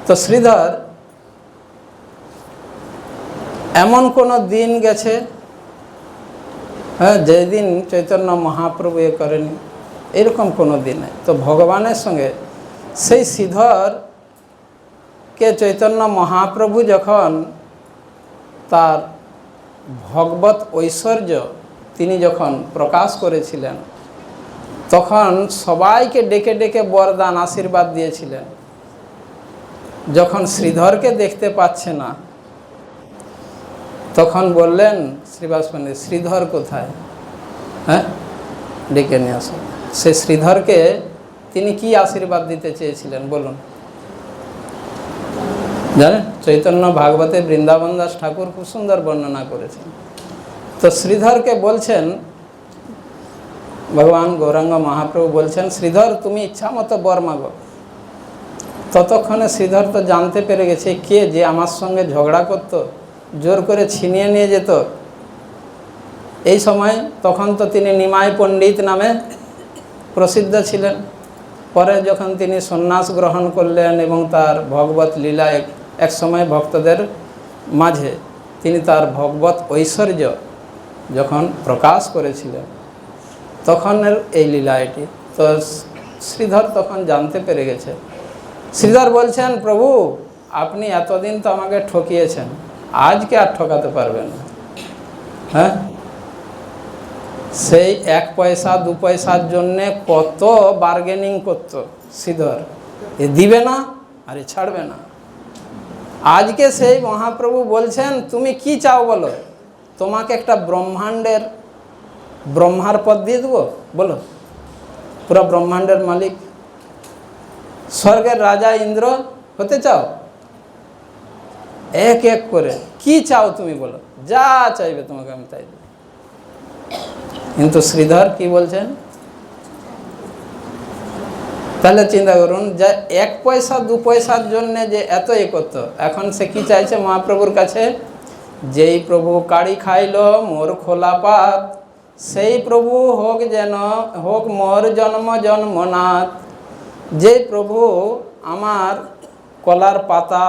তো শ্রীধর এমন কোনো দিন গেছে, হ্যাঁ, যেদিন চৈতন্য মহাপ্রভু এ করেনি, এরকম কোনো দিন নেই। তো ভগবানের সঙ্গে সেই শ্রীধরকে চৈতন্য মহাপ্রভু যখন তার ভগবত ঐশ্বর্য তিনি যখন প্রকাশ করেছিলেন, তখন সবাইকে ডেকে ডেকে বরদান আশীর্বাদ দিয়েছিলেন। যখন শ্রীধরকে দেখতে পাচ্ছে না, তখন বললেন শ্রীবাস পণ্ডিত, শ্রীধর কোথায়? হ্যাঁ, ডেকে নিয়ে আসো। সে শ্রীধরকে তিনি কি আশীর্বাদ দিতে চেয়েছিলেন বলুন? জানেন, চৈতন্য ভাগবতে বৃন্দাবন দাস ঠাকুর খুব সুন্দর বর্ণনা করেছেন। তো শ্রীধরকে বলছেন, ভগবান গৌরাঙ্গ মহাপ্রভু বলছেন, শ্রীধর তুমি ইচ্ছা মতো বর মাগো। ততক্ষণে শ্রীধর তো জানতে পেরে গেছে কে যে আমার সঙ্গে ঝগড়া করতো, জোর করে ছিনিয়ে নিয়ে যেত। এই সময় তখন তো তিনি নিমাই পণ্ডিত নামে প্রসিদ্ধ ছিলেন। পরে যখন তিনি সন্ন্যাস গ্রহণ করলেন এবং তার ভগবত লীলা এক সময় ভক্তদের মাঝে তিনি তার ভগবত ঐশ্বর্য যখন প্রকাশ করেছিলেন, তখনের এই লীলা এটি। তো শ্রীধর তখন জানতে পেরে গেছে। শ্রীধর বলছেন, প্রভু আপনি এতদিন তো আমাকে ঠকিয়েছেন, আজকে আর ঠকাতে পারবেন না। হ্যাঁ, সেই 1 পয়সা 2 পয়সার জন্যে কত বার্গেনিং করতো শ্রীধর, এ দিবে না আর এ ছাড়বে না। আজকে সেই মহাপ্রভু বলছেন, তুমি কি চাও বলো, তোমাকে একটা ব্রহ্মার পদ দিয়ে দেবো, বলো, পুরো ব্রহ্মাণ্ডের মালিক, স্বর্গের রাজা ইন্দ্র হতে চাও? এক এক করে কি চাও তুমি বলো, যা চাইবে তোমাকে আমি তাই দেব। কিন্তু শ্রীধর কি বলছেন? তাহলে চিন্তা করুন, যে 1 পয়সা 2 পয়সার জন্য যে এত এ করত, এখন সে কি চাইছে মহাপ্রভুর কাছে? যেই প্রভু কাড়ি খাইল মোর খোলা পাত, সেই প্রভু হোক মোর জন্ম জন্মনাথ। যে প্রভু আমার কলার পাতা,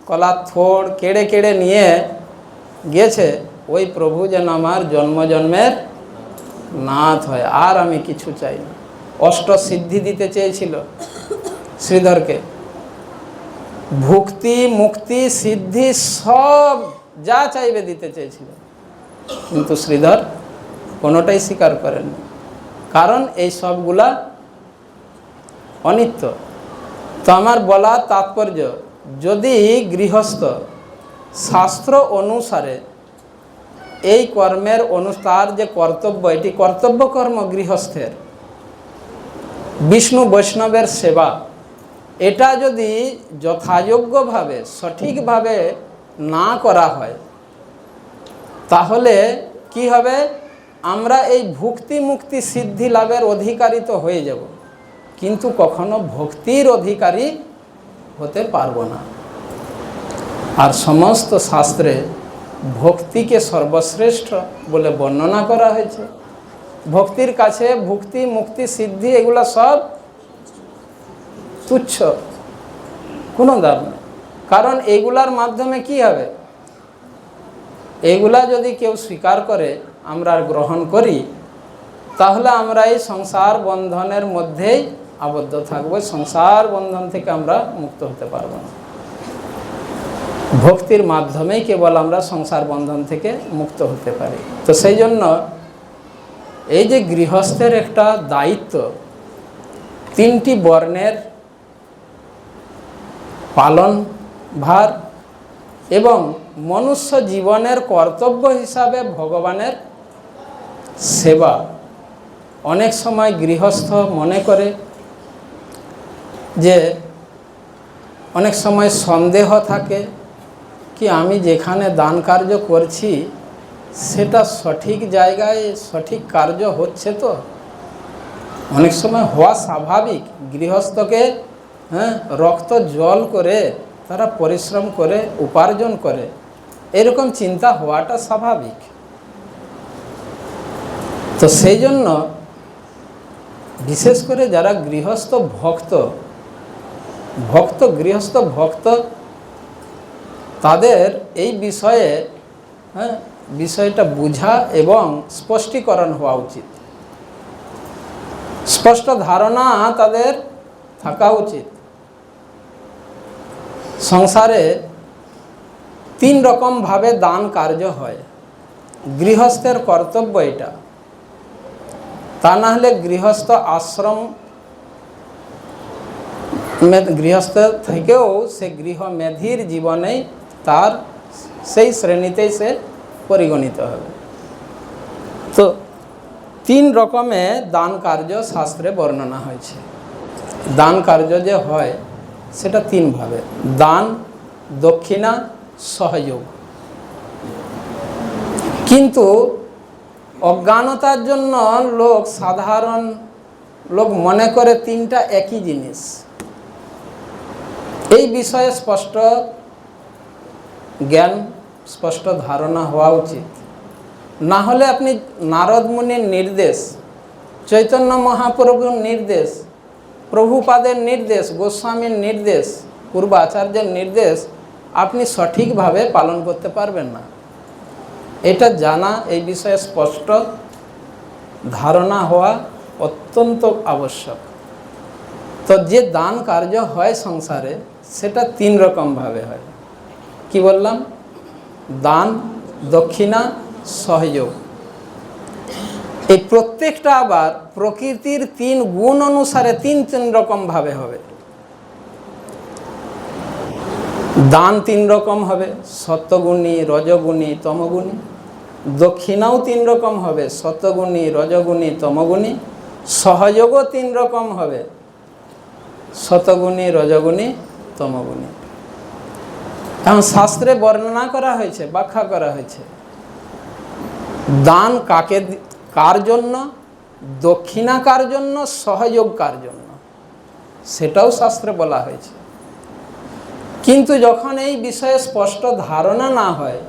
কলার থোড় কেড়ে কেড়ে নিয়ে গেছে, ওই প্রভু যেন আমার জন্ম জন্মের নাথ হয়, আর আমি কিছু চাই না। অষ্টসিদ্ধি দিতে চেয়েছিল শ্রীধরকে, ভুক্তি মুক্তি সিদ্ধি সব যা চাইবে দিতে চেয়েছিল, কিন্তু শ্রীধর কোনোটাই স্বীকার করেননি, কারণ এই সবগুলা অনিত্য। তো আমার বলা তাৎপর্য, যদি গৃহস্থ শাস্ত্র অনুসারে এই কর্মের অনুসার যে কর্তব্য, এটি কর্তব্য কর্ম গৃহস্থের, বিষ্ণু বৈষ্ণবের সেবা, এটা যদি যথাযোগ্যভাবে সঠিকভাবে না করা হয় তাহলে কি হবে, আমরা এই ভুক্তি মুক্তি সিদ্ধি লাভের অধিকারী তো হয়ে যাব, কিন্তু কখনো ভক্তির অধিকারী হতে পারবো না। আর সমস্ত শাস্ত্রে ভক্তিকে সর্বশ্রেষ্ঠ বলে বর্ণনা করা হয়েছে। ভক্তির কাছে ভুক্তি মুক্তি সিদ্ধি এগুলা সব তুচ্ছ, কোনো দাম নেই। কারণ এগুলার মাধ্যমে কি হবে, এগুলা যদি কেউ স্বীকার করে, আমরা গ্রহণ করি, তাহলে আমরা এই সংসার বন্ধনের মধ্যেই আবদ্ধ থাকবো, সংসার বন্ধন থেকে আমরা মুক্ত হতে পারবো না। ভক্তির মাধ্যমেই কেবল আমরা সংসার বন্ধন থেকে মুক্ত হতে পারি। তো সেই জন্য এই যে গৃহস্থের একটা দায়িত্ব, তিনটি বর্ণের পালন ভার এবং মনুষ্য জীবনের কর্তব্য হিসাবে ভগবানের সেবা। অনেক সময় গৃহস্থ মনে করে যে, অনেক সময় সন্দেহ থাকে কি আমি যেখানে দান কার্য করছি সেটা সঠিক জায়গায় সঠিক কার্য হচ্ছে তো। অনেক সময় হওয়া স্বাভাবিক, গৃহস্থকে রক্ত জল করে তারা পরিশ্রম করে উপার্জন করে, এরকম চিন্তা হওয়াটা স্বাভাবিক। তো সেই জন্য বিশেষ করে যারা গৃহস্থ গৃহস্থ ভক্ত, তাদের এই বিষয়ে বিষয়টা বুঝা এবং স্পষ্টীকরণ হওয়া উচিত, স্পষ্ট ধারণা তাদের থাকা উচিত। সংসারে তিন রকমভাবে দান কার্য হয়, গৃহস্থের কর্তব্য এটা। তা না হলে গৃহস্থ আশ্রম গৃহস্থ থেকেও সে গৃহমেধির জীবনেই তার সেই শ্রেণীতেই সে পরিগণিত হবে। তো তিন রকমে দান কার্য শাস্ত্রে বর্ণনা হয়েছে। দান কার্য যে হয় সেটা তিনভাবে: দান, দক্ষিণা, সহযোগ। কিন্তু অজ্ঞানতার জন্য সাধারণ লোক মনে করে তিনটা একই জিনিস। এই বিষয়ে স্পষ্ট জ্ঞান, স্পষ্ট ধারণা হওয়া উচিত। না হলে আপনি নারদ মুনির নির্দেশ, চৈতন্য মহাপ্রভুর নির্দেশ, প্রভুপাদের নির্দেশ, গোস্বামীর নির্দেশ, পূর্বাচার্যের নির্দেশ আপনি সঠিকভাবে পালন করতে পারবেন না। এটা জানা, এই বিষয়ে স্পষ্ট ধারণা হওয়া অত্যন্ত আবশ্যক। তো যে দান কার্য হয় সংসারে সেটা তিন রকমভাবে হয়। কি বললাম? দান, দক্ষিণা, সহযোগ। এই প্রত্যেকটা আবার প্রকৃতির তিন গুণ অনুসারে তিন রকমভাবে হবে। দান তিন রকম হবে, সত্যগুণী, রজগুণী, তমগুণী। দক্ষিণাও তিন রকম হবে, সত্যগুণী, রজগুণী, তমগুণী। সহযোগও তিন রকম হবে, সতগুণী, রজগুণী, তমগুণী। এখন শাস্ত্রে বর্ণনা করা হয়েছে, ব্যাখ্যা করা হয়েছে দান কার জন্য, দক্ষিণা কার জন্য, সহযোগ কার জন্য, সেটাও শাস্ত্রে বলা হয়েছে। কিন্তু যখন এই বিষয়ে স্পষ্ট ধারণা না হয়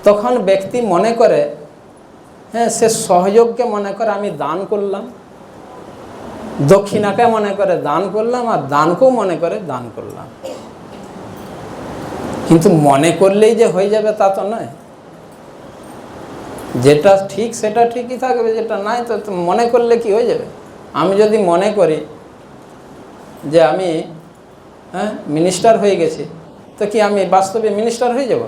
তখন ব্যক্তি মনে করে, সে সহযোগকে মনে করে আমি দান করলাম, দক্ষিণাকে মনে করে দান করলাম, আর দানকেও মনে করে দান করলাম। কিন্তু মনে করলেই যে হয়ে যাবে তা তো নয়। যেটা ঠিক সেটা ঠিকই থাকবে, যেটা নাই তো মনে করলে কি হয়ে যাবে? আমি যদি মনে করি যে আমি মিনিস্টার হয়ে গেছি, তো কি আমি বাস্তবে মিনিস্টার হয়ে যাব?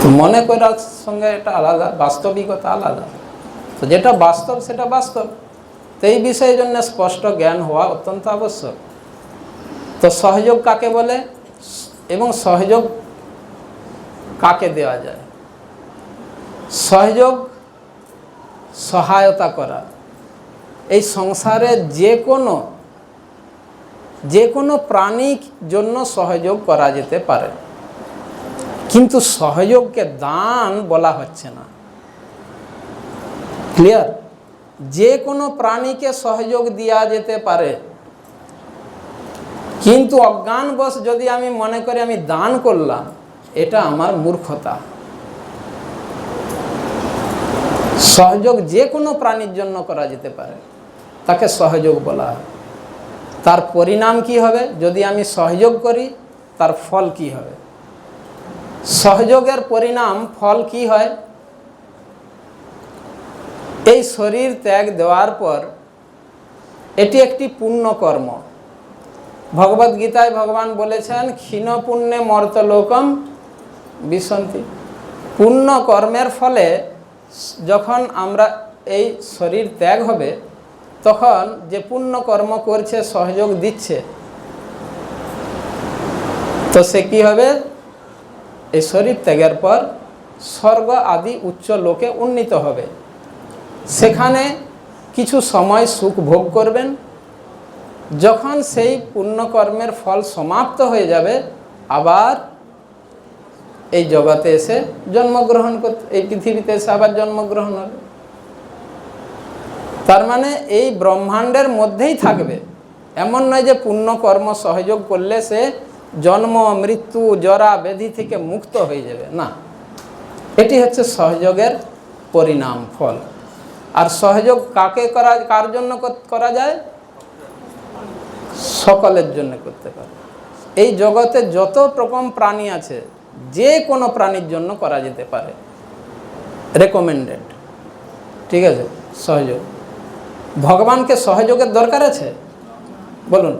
তো মনে করার সঙ্গে এটা আলাদা, বাস্তবিকতা আলাদা। তো যেটা বাস্তব সেটা বাস্তব। তো এই বিষয়ের জন্য স্পষ্ট জ্ঞান হওয়া অত্যন্ত আবশ্যক। তো সহযোগ কাকে বলে এবং সহযোগ কাকে দেওয়া যায়? সহযোগ, সহায়তা করা, এই সংসারে যে কোনো প্রাণীর জন্য সহযোগ করা যেতে পারে, কিন্তু সহযোগকে দান বলা হচ্ছে না। ক্লিয়ার? যে কোনো প্রাণীকে সহযোগ দেওয়া যেতে পারে, কিন্তু অজ্ঞানবশ যদি আমি মনে করি আমি দান করলাম, এটা আমার মূর্খতা। সহযোগ যে কোনো প্রাণীর জন্য করা যেতে পারে, তাকে সহযোগ বলা হয়। তার পরিণাম কি হবে? যদি আমি সহযোগ করি, তার ফল কি হবে? সহযোগের পরিণাম ফল কি হয়? এই শরীর ত্যাগ দেওয়ার পর এটি একটি পুণ্যকর্ম। ভগবদ গীতায় ভগবান বলেছেন, ক্ষীণ পুণ্যে মর্তলোকম বিশন্তি। পুণ্য কর্মের ফলে যখন আমরা এই শরীর ত্যাগ হবে, তখন যে পুণ্য কর্ম করছে, সহযোগ দিচ্ছে, তো সে কি হবে? এই শরীর ত্যাগের পর স্বর্গ আদি উচ্চ লোকে উন্নীত হবে। সেখানে কিছু সময় সুখ ভোগ করবেন। যখন সেই পুণ্যকর্মের ফল সমাপ্ত হয়ে যাবে, আবার এই জগতে এসে জন্মগ্রহণ করতে, এই পৃথিবীতে এসে আবার জন্মগ্রহণ হবে। তার মানে এই ব্রহ্মাণ্ডের মধ্যেই থাকবে। এমন নয় যে পুণ্যকর্ম সহযোগ করলে সে জন্ম, মৃত্যু, জরা, ব্যাধি থেকে মুক্ত হয়ে যাবে, না। এটি হচ্ছে সহযোগের পরিণাম, ফল। আর সহযোগ কার জন্য করা যায়? সকলের জন্য করতে পারে। এই জগতে যত রকম প্রাণী আছে, যে কোনো প্রাণীর জন্য করা যেতে পারে, রেকমেন্ডেড। ঠিক আছে? সহযোগ। ভগবানকে সহযোগের দরকার আছে? বলুন।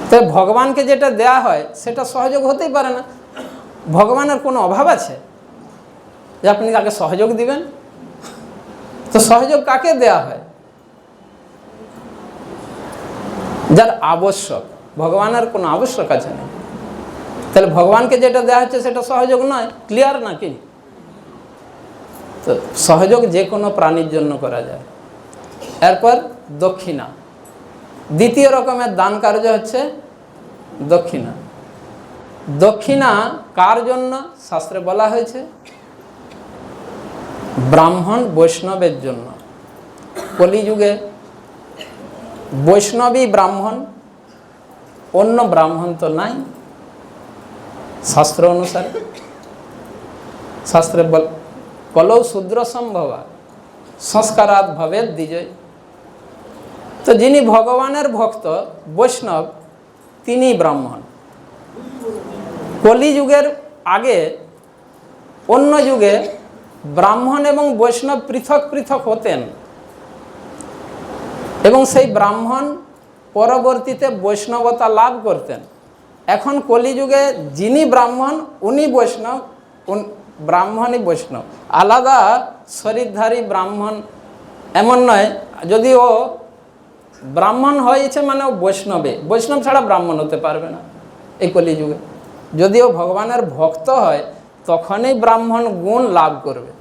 তো ভগবানকে যেটা দেয়া হয় সেটা সহযোগ হতেই পারে না। ভগবানের কোনো অভাব আছে যে আপনি তাকে সহযোগ দিবেন? তো সহযোগ কাকে দেয়া হয়? যার আবশ্যক। ভগবানের কোনো আবশ্যক আছে না, তাহলে ভগবানকে যেটা দেওয়া হচ্ছে সেটা সহযোগ নয়। ক্লিয়ার নাকি? তো সহযোগ যে কোনো প্রাণীর জন্য করা যায়। এরপর দক্ষিণা। দ্বিতীয় রকমের দান কার্য হচ্ছে দক্ষিণা। দক্ষিণা কার জন্য শাস্ত্রে বলা হয়েছে? ব্রাহ্মণ বৈষ্ণবের জন্য। কলিযুগে বৈষ্ণবী ব্রাহ্মণ, অন্য ব্রাহ্মণ তো নাই শাস্ত্র অনুসারে। শাস্ত্রে কলৌ শূদ্র সম্ভবা সংস্কারাৎ ভবেৎ দ্বিজয়। তো যিনি ভগবানের ভক্ত, বৈষ্ণব, তিনি ব্রাহ্মণ। কলিযুগের আগে অন্য যুগে ব্রাহ্মণ এবং বৈষ্ণব পৃথক পৃথক হতেন, এবং সেই ব্রাহ্মণ পরবর্তীতে বৈষ্ণবতা লাভ করতেন। এখন কলিযুগে যিনি ব্রাহ্মণ উনি বৈষ্ণব, ব্রাহ্মণই বৈষ্ণব। আলাদা শরীরধারী ব্রাহ্মণ এমন নয়। যদি ও ব্রাহ্মণ হয়েছে মানে ও বৈষ্ণব ছাড়া ব্রাহ্মণ হতে পারবে না এই কলিযুগে। যদি ও ভগবানের ভক্ত হয় তখনই ব্রাহ্মণ গুণ লাভ করবে।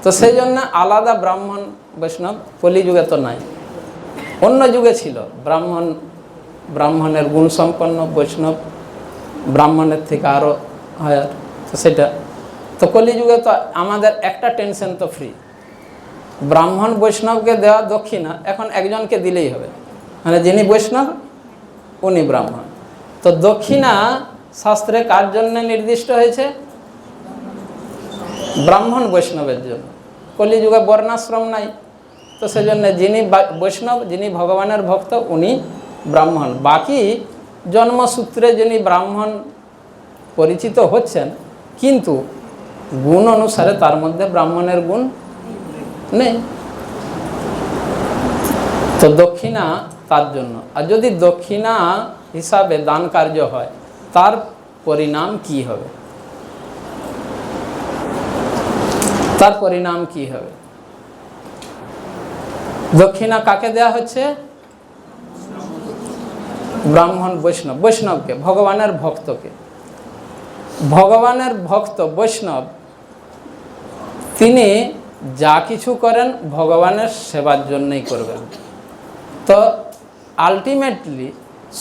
তো সেই জন্য আলাদা ব্রাহ্মণ বৈষ্ণব কলিযুগে তো নাই। অন্য যুগে ছিল ব্রাহ্মণের গুণ সম্পন্ন, বৈষ্ণব ব্রাহ্মণের থেকে আরও হায়ার। তো সেটা তো কলিযুগে তো আমাদের একটা টেনশন তো ফ্রি। ব্রাহ্মণ বৈষ্ণবকে দেওয়া দক্ষিণা এখন একজনকে দিলেই হবে, মানে যিনি বৈষ্ণব উনি ব্রাহ্মণ। তো দক্ষিণা শাস্ত্রে কার জন্য নির্দিষ্ট হয়েছে? ব্রাহ্মণ বৈষ্ণবের জন্য। কলিযুগে বর্ণাশ্রম নাই, তো সেজন্য যিনি বৈষ্ণব, যিনি ভগবানের ভক্ত, উনি ব্রাহ্মণ। বাকি জন্মসূত্রে যিনি ব্রাহ্মণ পরিচিত হচ্ছেন, কিন্তু গুণ অনুসারে তার মধ্যে ব্রাহ্মণের গুণ নেই। তো দক্ষিণা তার জন্য। আর যদি দক্ষিণা হিসাবে দান কার্য হয়, তার পরিণাম কি হবে? তার পরিণাম কি হবে? দক্ষিণা কাকে দেয়া হচ্ছে? ব্রাহ্মণ বৈষ্ণব, বৈষ্ণবকে ভগবানের ভক্তকে, ভগবানের ভক্ত বৈষ্ণব তিনি যা কিছু করেন ভগবানের সেবার জন্যই করবেন। তো আলটিমেটলি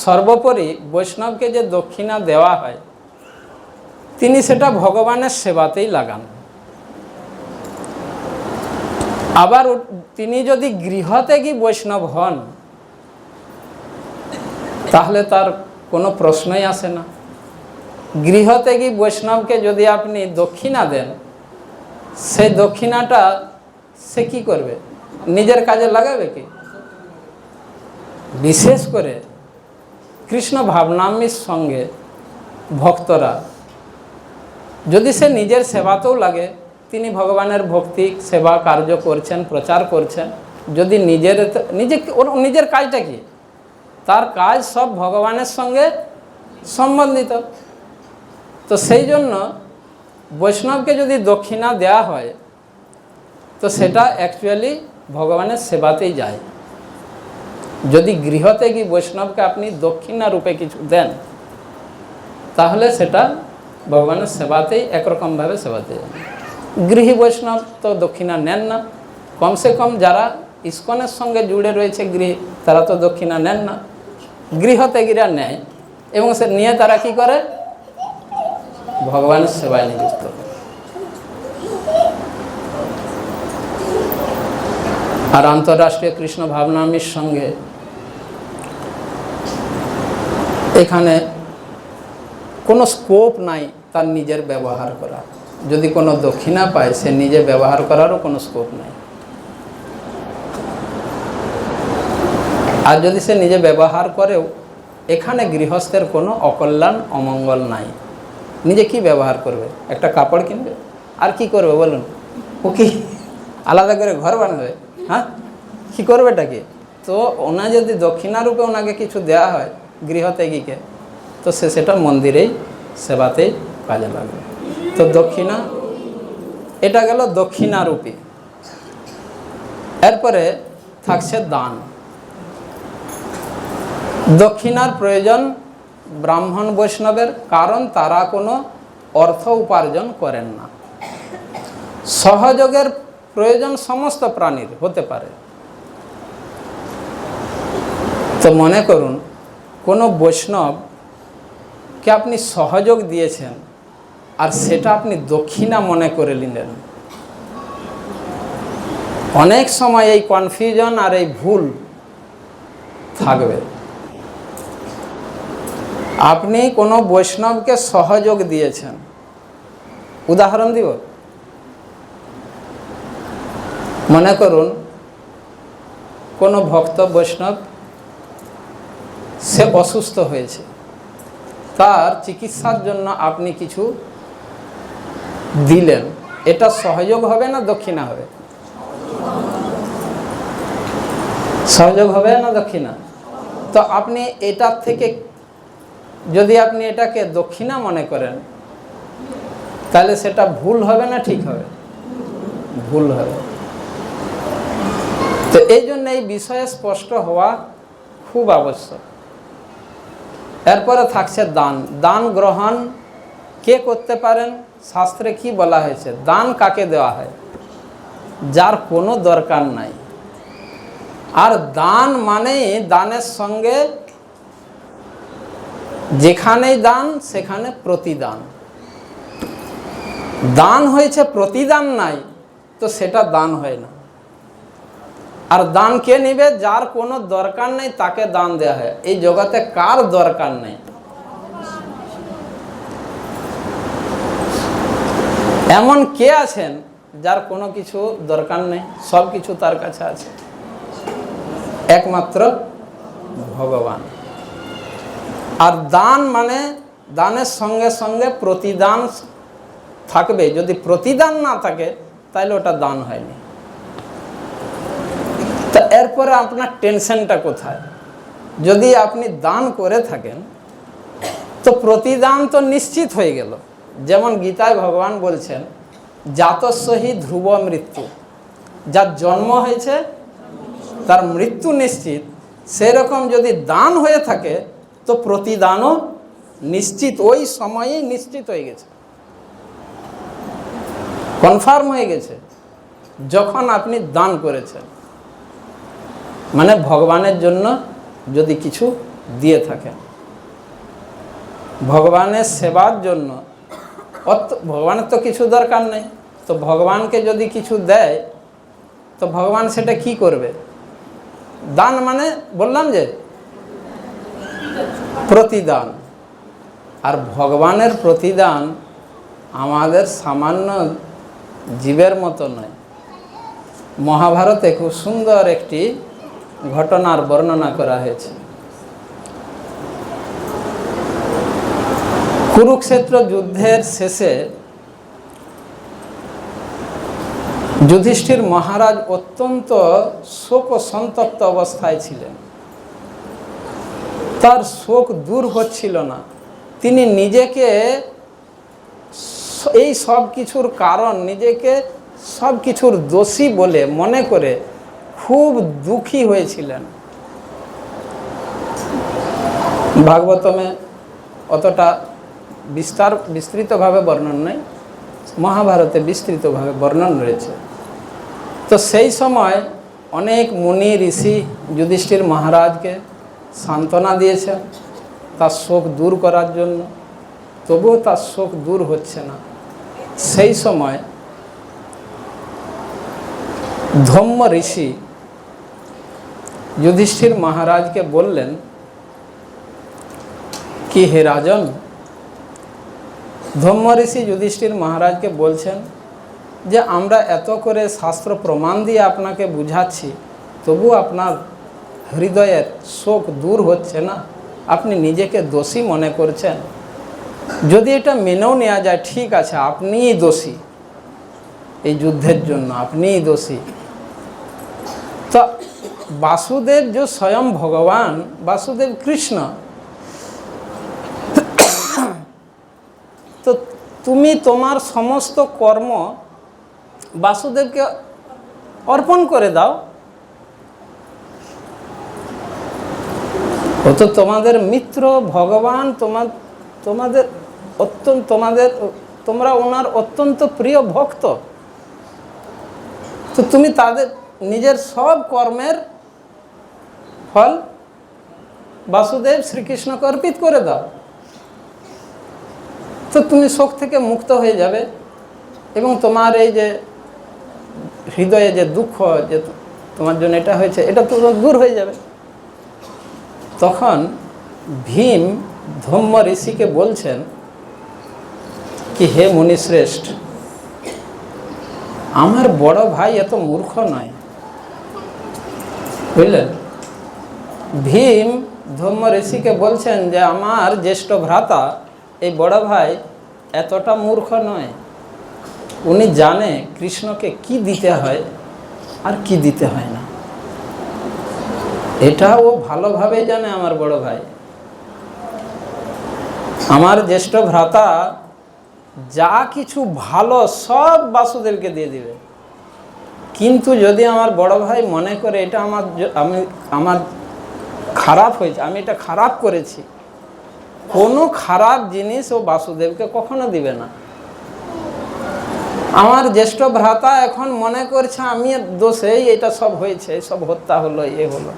সর্বোপরি বৈষ্ণবকে যে দক্ষিণা দেওয়া হয় তিনি সেটা ভগবানের সেবাতেই লাগান। আবার তিনি যদি গৃহত্যাগী বৈষ্ণব হন তাহলে তার কোনো প্রশ্নই আসে না। গৃহত্যাগী বৈষ্ণবকে যদি আপনি দক্ষিণা দেন, সেই দক্ষিণাটা সে কি করবে? নিজের কাজে লাগাবে কি? বিশেষ করে কৃষ্ণ ভাবনামীর সঙ্গে ভক্তরা যদি সে নিজের সেবাতেও লাগে, তিনি ভগবানের ভক্তি সেবা কার্য করছেন, প্রচার করছেন, যদি নিজের কাজটা কি? তার কাজ সব ভগবানের সঙ্গে সম্বন্ধিত। তো সেই জন্য বৈষ্ণবকে যদি দক্ষিণা দেওয়া হয় তো সেটা অ্যাকচুয়ালি ভগবানের সেবাতেই যায়। যদি গৃহত্যাগী বৈষ্ণবকে আপনি দক্ষিণা রূপে কিছু দেন তাহলে সেটা ভগবানের সেবাতেই একরকমভাবে সেবাতে যায়। গৃহী বৈষ্ণব তো দক্ষিণা নেন না, কমসে কম যারা ইস্কনের সঙ্গে জুড়ে রয়েছে গৃহী, তারা তো দক্ষিণা নেন না। গৃহত্যাগীরা নেয় এবং সে নিয়ে তারা কি করে? ভগবানের সেবায় নিযুক্ত করে। আর আন্তর্রাষ্ট্রীয় কৃষ্ণ ভাবনামীর সঙ্গে এখানে কোনো স্কোপ নাই তার নিজের ব্যবহার করা। যদি কোনো দক্ষিণা পায় সে নিজে ব্যবহার করারও কোনো স্কোপ নাই। আর যদি সে নিজে ব্যবহার করেও এখানে গৃহস্থের কোনো অকল্যাণ অমঙ্গল নাই। নিজে কি ব্যবহার করবে? একটা কাপড় কিনবে, আর কি করবে বলুন? ও কি আলাদা করে ঘর বানাবে? হ্যাঁ, কী করবেটা কি? তো ওনা যদি দক্ষিণারূপে ওনাকে কিছু দেওয়া হয় গৃহত্যাগীকে, তো সে সেটা মন্দিরেই সেবাতেই কাজে লাগবে। তো দক্ষিণা, এটা গেল দক্ষিণারূপী। এরপরে থাকছে দান। দক্ষিণার প্রয়োজন ব্রাহ্মণ বৈষ্ণবের, কারণ তারা কোনো অর্থ উপার্জন করেন না। সহযোগের প্রয়োজন সমস্ত প্রাণীর হতে পারে। তো মনে করুন কোনো বৈষ্ণবকে আপনি সহযোগ দিয়েছেন আর সেটা আপনি দক্ষিণা মনে করে নিলেন। অনেক সময় এই কনফিউশন আর এই ভুল থাকবে। আপনি কোনো বৈষ্ণবকে সহযোগ দিয়েছেন, উদাহরণ দিব। মনে করুন কোনো ভক্ত বৈষ্ণব সে অসুস্থ হয়েছে, তার চিকিৎসার জন্য আপনি কিছু দিলেন, এটা সহযোগ হবে না দক্ষিণা হবে? সহযোগ হবে না দক্ষিণা? তো আপনি এটার থেকে যদি আপনি এটাকে দক্ষিণা মনে করেন তাহলে সেটা ভুল হবে না ঠিক হবে? ভুল হবে। তো এই জন্য এই বিষয়ে স্পষ্ট হওয়া খুব আবশ্যক। এরপরে থাকছে দান। দান গ্রহণ কে করতে পারেন? শাস্ত্রে কি বলা হয়েছে? দান কাকে দেওয়া হয়? যার কোনো দরকার নাই। আর দান মানেই দানের সঙ্গে যেখানেই দান সেখানে প্রতিদান। দান হয়েছে প্রতিদান নাই, তো সেটা দান হয় না। আর দান কে নিবে? যার কোনো দরকার নেই তাকে দান দেওয়া হয়। এই জগতে কার দরকার নেই? এমন কে আছেন যার কোনো কিছু দরকার নেই? সব কিছু তার কাছে আছে। একমাত্র ভগবান। আর দান মানে দানের সঙ্গে সঙ্গে প্রতিদান থাকবে। যদি প্রতিদান না থাকে তাহলে ওটা দান হয়নি। তা এরপরে আপনার টেনশনটা কোথায়? যদি আপনি দান করে থাকেন তো প্রতিদান তো নিশ্চিত হয়ে গেল। যেমন গীতায় ভগবান বলছেন জাতস্যহি ধ্রুব মৃত্যু, যার জন্ম হয়েছে তার মৃত্যু নিশ্চিত। সেরকম যদি দান হয়ে থাকে তো প্রতিদানও নিশ্চিত, ওই সময়েই নিশ্চিত হয়ে গেছে, কনফার্ম হয়ে গেছে যখন আপনি দান করেছেন। মানে ভগবানের জন্য যদি কিছু দিয়ে থাকেন, ভগবানের সেবার জন্য, ভগবানের তো কিছু দরকার নেই, তো ভগবানকে যদি কিছু দেয় তো ভগবান সেটা কি করবে? দান মানে বললাম যে প্রতিদান। আর ভগবানের প্রতিদান আমাদের সামান্য জীবের মতো নয়। মহাভারতে খুব সুন্দর একটি ঘটনার বর্ণনা করা হয়েছে। কুরুক্ষেত্র যুদ্ধের শেষে যুধিষ্ঠির মহারাজ অত্যন্ত শোক ও সন্তপ্ত অবস্থায় ছিলেন। তার শোক দূর হচ্ছিল না। তিনি নিজেকে এই সব কিছুর কারণ, নিজেকে সব কিছুর দোষী বলে মনে করে খুব দুঃখী হয়েছিলেন। ভাগবতমে অতটা বিস্তৃতভাবে বর্ণন নেই, মহাভারতে বিস্তৃতভাবে বর্ণন রয়েছে। তো সেই সময় অনেক মুনি ঋষি যুধিষ্ঠির মহারাজকে সান্ত্বনা দিয়েছেন তার শোক দূর করার জন্য, তবুও তার শোক দূর হচ্ছে না। সেই সময় ধম্ম ঋষি যুধিষ্ঠির মহারাজকে বললেন কি, হে রাজন, ধম্ম ঋষি যুধিষ্ঠির মহারাজকে বলছেন যে আমরা এত করে শাস্ত্র প্রমাণ দিয়ে আপনাকে বুঝাচ্ছি, তবু আপনার হৃদয়ের শোক দূর হচ্ছে না, আপনি নিজেকে দোষী মনে করছেন। যদি এটা মেনেও নেওয়া যায়, ঠিক আছে, আপনিই দোষী, এই যুদ্ধের জন্য আপনিই দোষী। তো বাসুদেব যে স্বয়ং ভগবান, বাসুদেব কৃষ্ণ, তো তুমি তোমার সমস্ত কর্ম বাসুদেবকে অর্পণ করে দাও। ও তো তোমাদের মিত্র, ভগবান, তোমরা ওনার অত্যন্ত প্রিয় ভক্ত। তো তুমি তাদের নিজের সব কর্মের ফল বাসুদেব শ্রীকৃষ্ণকে অর্পিত করে দাও, তো তুমি শোক থেকে মুক্ত হয়ে যাবে এবং তোমার এই যে হৃদয়ে যে দুঃখ, যে তোমার জন্য এটা হয়েছে, এটা তো দূর হয়ে যাবে। তখন ভীম ধম্ম ঋষিকে বলছেন কি, হে মুনিশ্রেষ্ঠ, আমার বড় ভাই এত মূর্খ নয়, বুঝলেন? ভীম ধম্ম ঋষিকে বলছেন যে আমার জ্যেষ্ঠ ভ্রাতা এই বড় ভাই এতটা মূর্খ নয়, উনি জানে কৃষ্ণকে কি দিতে হয় আর কি দিতে হয় না, এটা ও ভালোভাবে জানে। আমার বড় ভাই, আমার জ্যেষ্ঠ ভ্রাতা যা কিছু ভালো সব বাসুদেবকে দিয়ে দিবে, কিন্তু যদি আমার বড় ভাই মনে করে এটা আমার খারাপ হয়েছে, আমি এটা খারাপ করেছি, কোনো খারাপ জিনিস ও বাসুদেবকে কখনো দিবে না। আমার জ্যেষ্ঠ ভ্রাতা এখন মনে করছে আমি দোষেই এটা সব হয়েছে, সব হত্যা হলো, এ হলো,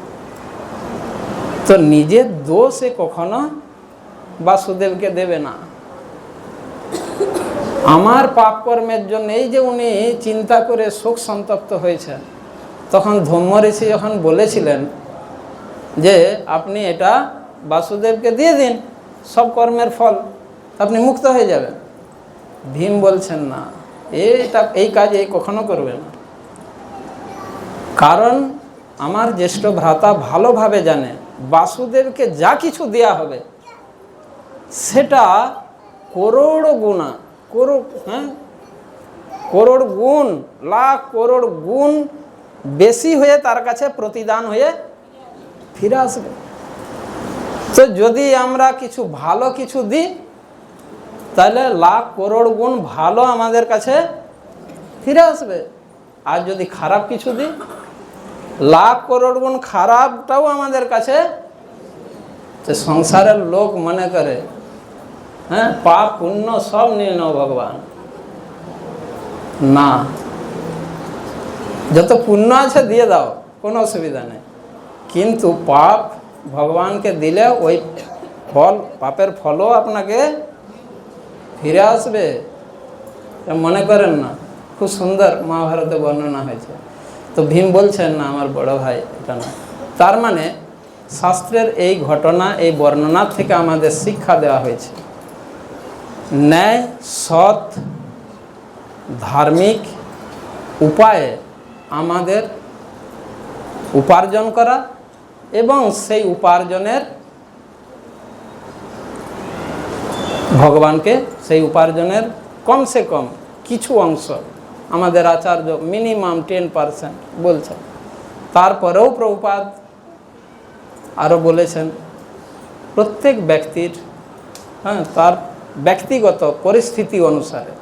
তো নিজের দোষে কখনো বাসুদেবকে দেবে না। আমার পাপ কর্মের জন্য এই যে উনি চিন্তা করে শোক সন্তপ্ত হয়েছেন, তখন ধম্ম ঋষি যখন বলেছিলেন যে আপনি এটা বাসুদেবকে দিয়ে দিন, সব কর্মের ফল, আপনি মুক্ত হয়ে যাবেন। ভীম বলছেন না, এই কাজ কখনো করবে না, কারণ আমার জ্যেষ্ঠ ভ্রাতা ভালোভাবে জানে বাসুদেবকে যা কিছু দেয়া হবে সেটা করোড় গুণা, করোড় গুণ, লাখ করোড় গুণ বেশি হয়ে তার কাছে প্রতিদান হয়ে ফিরে আসবে। তো যদি আমরা কিছু ভালো কিছু দিই, তাহলে লাখ করোড় গুণ ভালো আমাদের কাছে ফিরে আসবে। আর যদি খারাপ কিছু দিই, লাখ করোড় গুণ খারাপটাও আমাদের কাছে তো সংসারের লোক মনে করে হ্যাঁ পাপ পুণ্য সব নিয়ে নাও ভগবান, না, যত পুণ্য আছে দিয়ে দাও, কোনো অসুবিধা নেই, কিন্তু পাপ ভগবানকে দিলে ওই ফল, পাপের ফলও আপনাকে ফিরে আসবে, মনে করেন না। খুব সুন্দর মহাভারতে বর্ণনা হয়েছে। তো ভীম বলছেন না আমার বড় ভাই এটা না। তার মানে শাস্ত্রের এই ঘটনা, এই বর্ণনা থেকে আমাদের শিক্ষা দেওয়া হয়েছে ন্যায়, সৎ, ধার্মিক উপায়ে আমাদের উপার্জন করা এবং সেই উপার্জনের ভগবানকে, সেই উপার্জনের কমসে কম কিছু অংশ, আমাদের আচার্য মিনিমাম 10% বলছেন। তারপরেও প্রভুপাদ আরও বলেছেন প্রত্যেক ব্যক্তির তার ব্যক্তিগত পরিস্থিতি অনুসারে,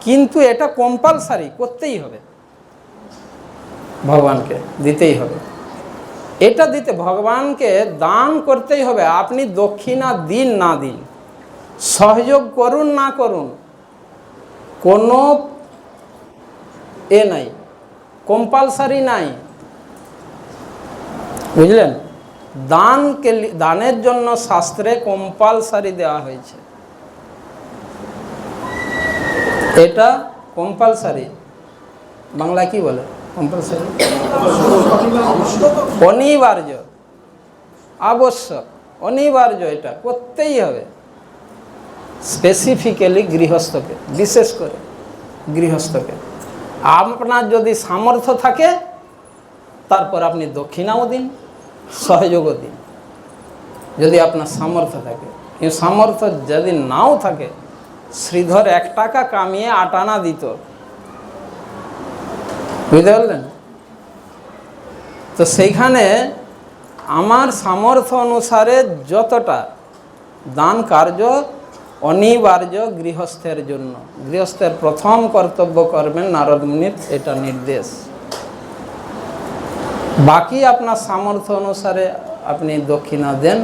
কিন্তু এটা কম্পালসারি করতেই হবে, ভগবানকে দিতেই হবে। এটা দিতে ভগবানকে দান করতেই হবে। আপনি দক্ষিণা দিন না দিন, সহযোগ করুন না করুন, কোনো নাই, কম্পালসারি নাই, বুঝলেন? দানের জন্য শাস্ত্রে কম্পালসারি দেওয়া হয়েছে, এটা কম্পালসারি, বাংলা কি বলে কম্পালসারি? অনিবার্য, আবশ্যক, অনিবার্য, এটা করতেই হবে। স্পেসিফিক্যালি গৃহস্থকে, বিশেষ করে গৃহস্থকে। আপনার যদি সামর্থ্য থাকে তারপর আপনি দক্ষিণাও দিন, সহযোগও দিন, যদি আপনার সামর্থ্য থাকে। কিন্তু সামর্থ্য যদি নাও থাকে, শ্রীধর 1 টাকা কামিয়ে 8 আনা দিত, বুঝতে পারলেন? তো সেইখানে আমার সামর্থ্য অনুসারে যতটা দান কার্য অনিবার্য গৃহস্থের জন্য, গৃহস্থের প্রথম কর্তব্য করবেন নারদ মুনির এটা নির্দেশ। বাকি আপনার সামর্থ্য অনুসারে আপনি দক্ষিণা দেন,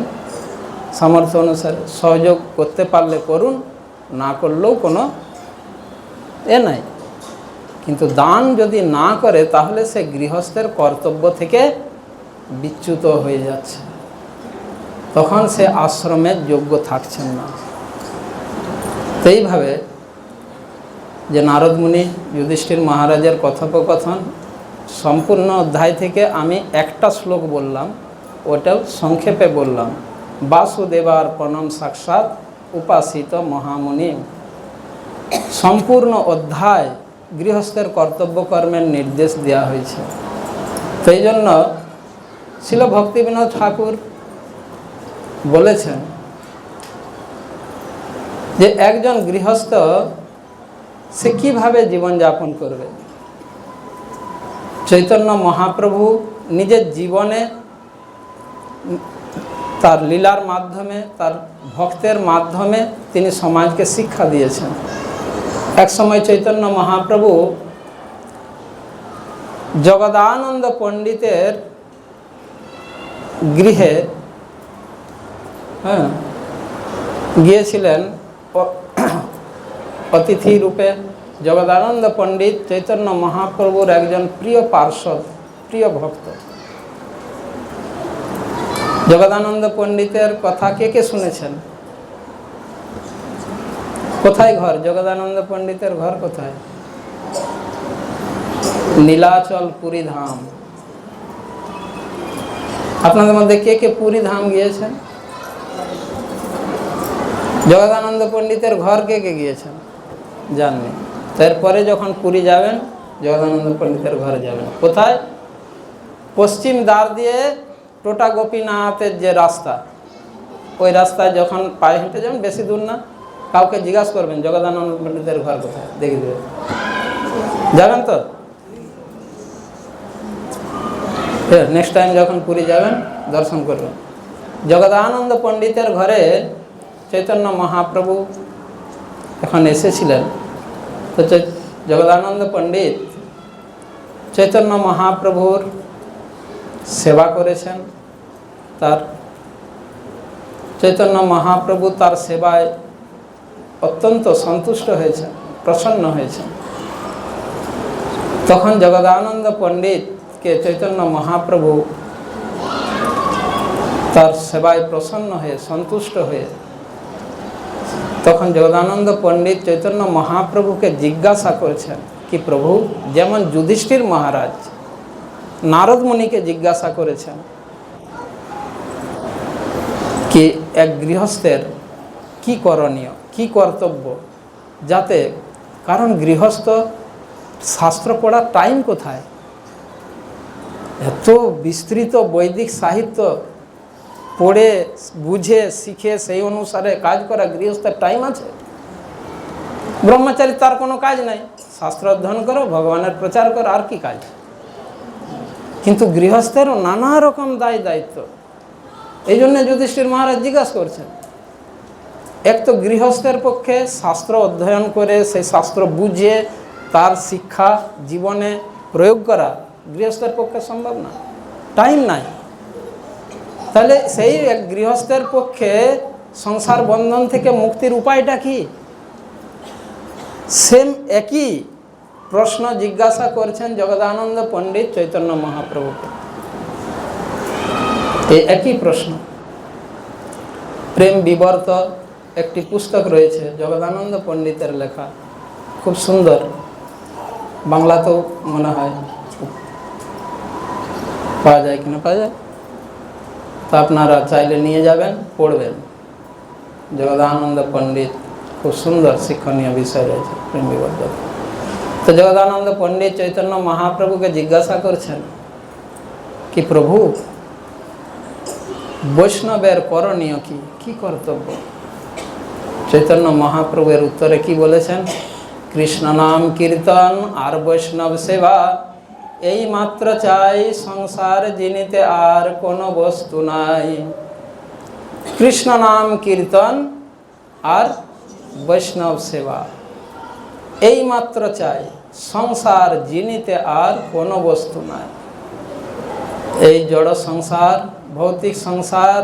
সামর্থ্য অনুসারে সহযোগ করতে পারলে করুন, না করলেও কোনো নাই। কিন্তু দান যদি না করে তাহলে সে গৃহস্থের কর্তব্য থেকে বিচ্যুত হয়ে যাচ্ছে, তখন সে আশ্রমের যোগ্য থাকছেন না। এইভাবে যে নারদ মুনি যুধিষ্ঠির মহারাজের কথোপকথন, সম্পূর্ণ অধ্যায় থেকে আমি একটা শ্লোক বললাম, ওটাও সংক্ষেপে বললাম। বাসুদেবার প্রণম সাক্ষাৎ উপাসিত মহামুনি। সম্পূর্ণ অধ্যায় গৃহস্থের কর্তব্য কর্মের নির্দেশ দেওয়া হয়েছে। সেই জন্য শিল ভক্তিবিনোদ ঠাকুর বলেছেন যে একজন গৃহস্থ সে কীভাবে জীবনযাপন করবে। চৈতন্য মহাপ্রভু নিজের জীবনে তার লীলার মাধ্যমে, তার ভক্তের মাধ্যমে তিনি সমাজকে শিক্ষা দিয়েছেন। এক সময় চৈতন্য মহাপ্রভু জগদানন্দ পণ্ডিতের গৃহে গিয়েছিলেন অতিথি রূপে। জগদানন্দ পণ্ডিত চৈতন্য মহাপ্রভুর একজন প্রিয় পার্ষদ, প্রিয় ভক্ত। জগদানন্দ পণ্ডিতের কথা কে কে শুনেছেন? কোথায় ঘর জগদানন্দ পণ্ডিতের? ঘর কোথায়? নীলাচল পুরী ধাম। আপনাদের মধ্যে কে কে পুরী ধাম গিয়েছেন? জগদানন্দ পণ্ডিতের ঘর কে কে গিয়েছেন? জাননি। তারপরে যখন পুরী যাবেন জগদানন্দ পণ্ডিতের ঘরে যাবেন। কোথায়? পশ্চিম দ্বার দিয়ে টোটা গোপীনাথের যে রাস্তা, ওই রাস্তায় যখন পায়ে হেঁটে যাবেন, বেশি দূর না, কাউকে জিজ্ঞাসা করবেন জগদানন্দ পণ্ডিতের ঘর কোথায়, দেখে দেবে। যাবেন তো? নেক্সট টাইম যখন পুরী যাবেন দর্শন করবেন। জগদানন্দ পণ্ডিতের ঘরে চৈতন্য মহাপ্রভু এখন এসেছিলেন। তো জগদানন্দ পণ্ডিত চৈতন্য মহাপ্রভুর সেবা করেছেন, তার চৈতন্য মহাপ্রভু তার সেবায় অত্যন্ত সন্তুষ্ট হয়েছেন, প্রসন্ন হয়েছেন। তখন জগদানন্দ পণ্ডিতকে চৈতন্য মহাপ্রভু তার সেবায় প্রসন্ন হয়ে সন্তুষ্ট হয়ে তখন জগদানন্দ পণ্ডিত চৈতন্য মহাপ্রভুকে জিজ্ঞাসা করেছেন কি প্রভু, যেমন যুধিষ্ঠির মহারাজ নারদ মুনিকে জিজ্ঞাসা করেছেন কি এক গৃহস্থের কি করণীয়, কি কর্তব্য, যাতে, কারণ গৃহস্থ শাস্ত্র পড়ার টাইম কোথায়, এত বিস্তৃত বৈদিক সাহিত্য পড়ে বুঝে শিখে সেই অনুসারে কাজ করা গৃহস্থের টাইম আছে? ব্রহ্মচারী তার কোনো কাজ নাই, শাস্ত্র অধ্যয়ন করো, ভগবানের প্রচার করো, আর কি কাজ? কিন্তু গৃহস্থেরও নানা রকম দায়িত্ব। এই জন্য যুধিষ্ঠির মহারাজ জিজ্ঞাসা করছেন, এক তো গৃহস্থের পক্ষে শাস্ত্র অধ্যয়ন করে সেই শাস্ত্র বুঝে তার শিক্ষা জীবনে প্রয়োগ করা গৃহস্থের পক্ষে সম্ভব না, টাইম নাই। তাহলে সেই এক গৃহস্থের পক্ষে সংসার বন্ধন থেকে মুক্তির উপায়টা কি? সেম একই প্রশ্ন জিজ্ঞাসা করছেন জগদানন্দ পণ্ডিত চৈতন্য মহাপ্রভুকে। এই একই প্রশ্ন। প্রেম বিবর্ত একটি পুস্তক রয়েছে জগদানন্দ পণ্ডিতের লেখা, খুব সুন্দর, বাংলাতেও মনে হয় পাওয়া যায়, কিনা পাওয়া যায়, তো আপনারা চাইলে নিয়ে যাবেন, পড়বেন। জগদানন্দ পণ্ডিত, খুব সুন্দর শিক্ষণীয় বিষয় রয়েছে প্রেম বিবর্ত। তো জগদানন্দ পণ্ডিত চৈতন্য মহাপ্রভুকে জিজ্ঞাসা করছেন কি প্রভু, বৈষ্ণবের করণীয় কি, কি কর্তব্য? চৈতন্য মহাপ্রভুর উত্তরে কি বলেছেন? কৃষ্ণ নাম কীর্তন আর বৈষ্ণব সেবা, এই মাত্র চাই সংসার জিনিতে আর কোনো বস্তু নাই। কৃষ্ণ নাম কীর্তন আর বৈষ্ণব সেবা, এই মাত্র চাই সংসার জিনিতে আর কোনো বস্তু নাই। এই জড় সংসার, ভৌতিক সংসার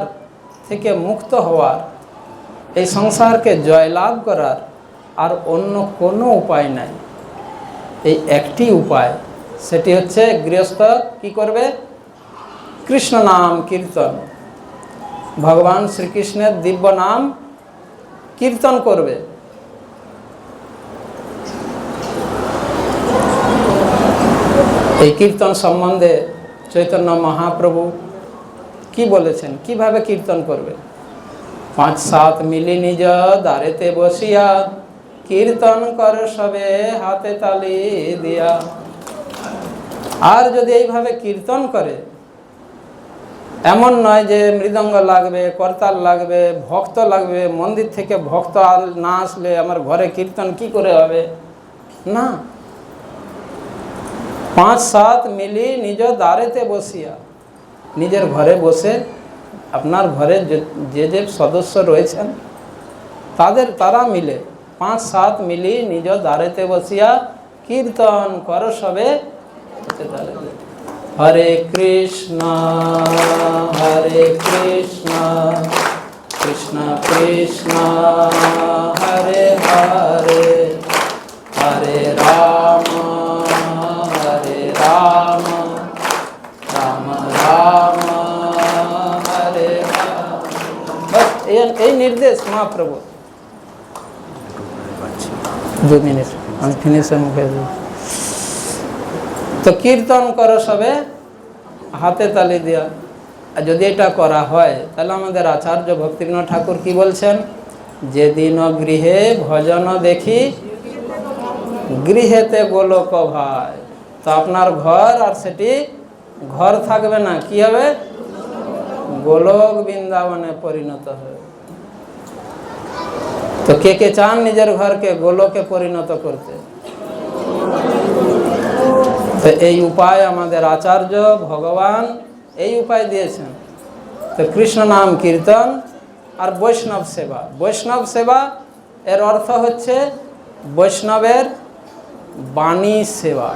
থেকে মুক্ত হওয়ার, এই সংসারকে জয়লাভ করার আর অন্য কোনো উপায় নাই। এই একটি উপায়, সেটি হচ্ছে গৃহস্থ কি করবে? কৃষ্ণ নাম কীর্তন, ভগবান শ্রীকৃষ্ণের দিব্য নাম কীর্তন করবে। এই কীর্তন সম্বন্ধে চৈতন্য মহাপ্রভু কি বলেছেন, কিভাবে কীর্তন করবে? 5-7 মিলি নিজ দ্বারেতে বসিয়া, কীর্তন কর সবে হাতে তালি দিয়া। আর যদি এইভাবে কীর্তন করে, এমন নয় যে মৃদঙ্গ লাগবে, করতাল লাগবে, ভক্ত লাগবে, মন্দির থেকে ভক্ত না আসলে আমার ঘরে কীর্তন কি করে হবে? না, 5-7 মিলি নিজ দ্বারেতে বসিয়া, নিজের ঘরে বসে আপনার ঘরে যে যে সদস্য রয়েছেন তারা মিলে 5-7 মিলি নিজ দ্বারেতে বসিয়া কীর্তন কর সবে। হরে কৃষ্ণ হরে কৃষ্ণ কৃষ্ণ কৃষ্ণ হরে হরে, হরে রাম হরে রাম রাম রাম হরে হরে। এই নির্দেশ মহাপ্রভু। 2 মিনিট আমি ফিনিশে মুখে। তো কীর্তন করো সবে হাতে তালি দিয়া। আর যদি এটা করা হয় তাহলে আমাদের আচার্য ভক্তিবিনোদ ঠাকুর কি বলছেন? যেদিন গৃহে ভজন দেখি, গৃহেতে গোলক ভাই। তো আপনার ঘর আর সেটি ঘর থাকবে না, কি হবে? গোলক বৃন্দাবনে পরিণত হবে। তো কে কে চান নিজের ঘরকে গোলকে পরিণত করতে? তো এই উপায় আমাদের আচার্য ভগবান এই উপায় দিয়েছেন। তো কৃষ্ণ নাম কীর্তন আর বৈষ্ণব সেবা। বৈষ্ণব সেবা এর অর্থ হচ্ছে বৈষ্ণবের বাণী সেবা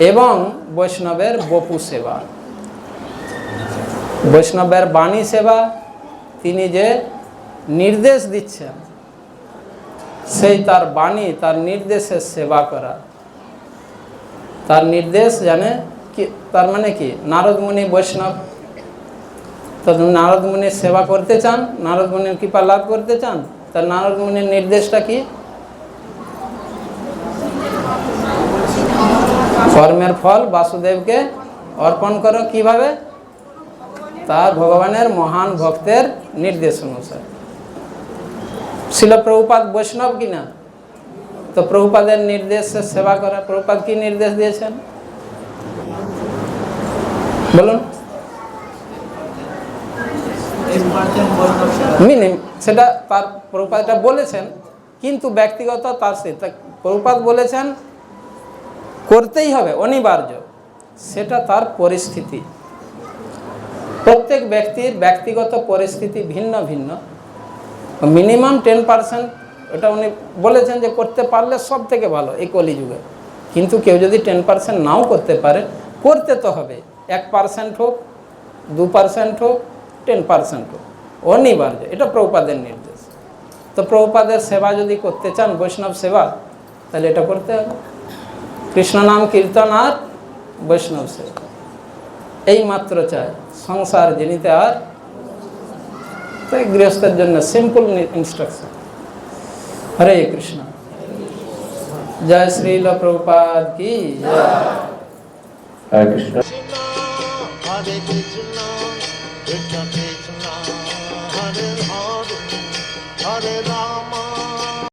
এবং বৈষ্ণবের বপু সেবা। বৈষ্ণবের বাণী সেবা তিনি যে নির্দেশ দিচ্ছেন সেই তার বাণী, তার নির্দেশের সেবা করা। তার নির্দেশ জানে কি, তার মানে কি, নারদ মুনি বৈষ্ণব, তো নারদ মুনির সেবা করতে চান, নারদ মুনির কৃপা লাভ করতে চান, তার নারদ মুনির নির্দেশটা কি? কর্মের ফল বাসুদেবকে অর্পণ করো। কিভাবে? তার ভগবানের মহান ভক্তের নির্দেশ অনুসারে। শিল প্রভুপাদ বৈষ্ণব কিনা, তো প্রভুপাদের নির্দেশে সেবা করা। প্রভুপাদ কি নির্দেশ দিয়েছেন বলুন? সেটা তার প্রভুপাদ এটা বলেছেন, কিন্তু ব্যক্তিগত তার প্রভুপাদ বলেছেন করতেই হবে, অনিবার্য, সেটা তার পরিস্থিতি। প্রত্যেক ব্যক্তির ব্যক্তিগত পরিস্থিতি ভিন্ন ভিন্ন। মিনিমাম 10% এটা উনি বলেছেন যে করতে পারলে সব থেকে ভালো এই কলিযুগে। কিন্তু কেউ যদি 10% নাও করতে পারে, করতে তো হবে। 1% হোক, 2% হোক, 10% হোক, অনিবার্য। এটা প্রভুপাদের নির্দেশ। তো প্রভুপাদের সেবা যদি করতে চান, বৈষ্ণব সেবা, তাহলে এটা করতে হবে। কৃষ্ণ নাম কীর্তন আর বৈষ্ণব সেবা, এই মাত্র চাই। সংসার জেনিতে আর, তো গৃহস্থের জন্য সিম্পল ইনস্ট্রাকশন। হরে কৃষ্ণ। জয় শ্রীল প্রভুপাদ কি জয়। হরে কৃষ্ণ। হরে কৃষ্ণ কৃষ্ণ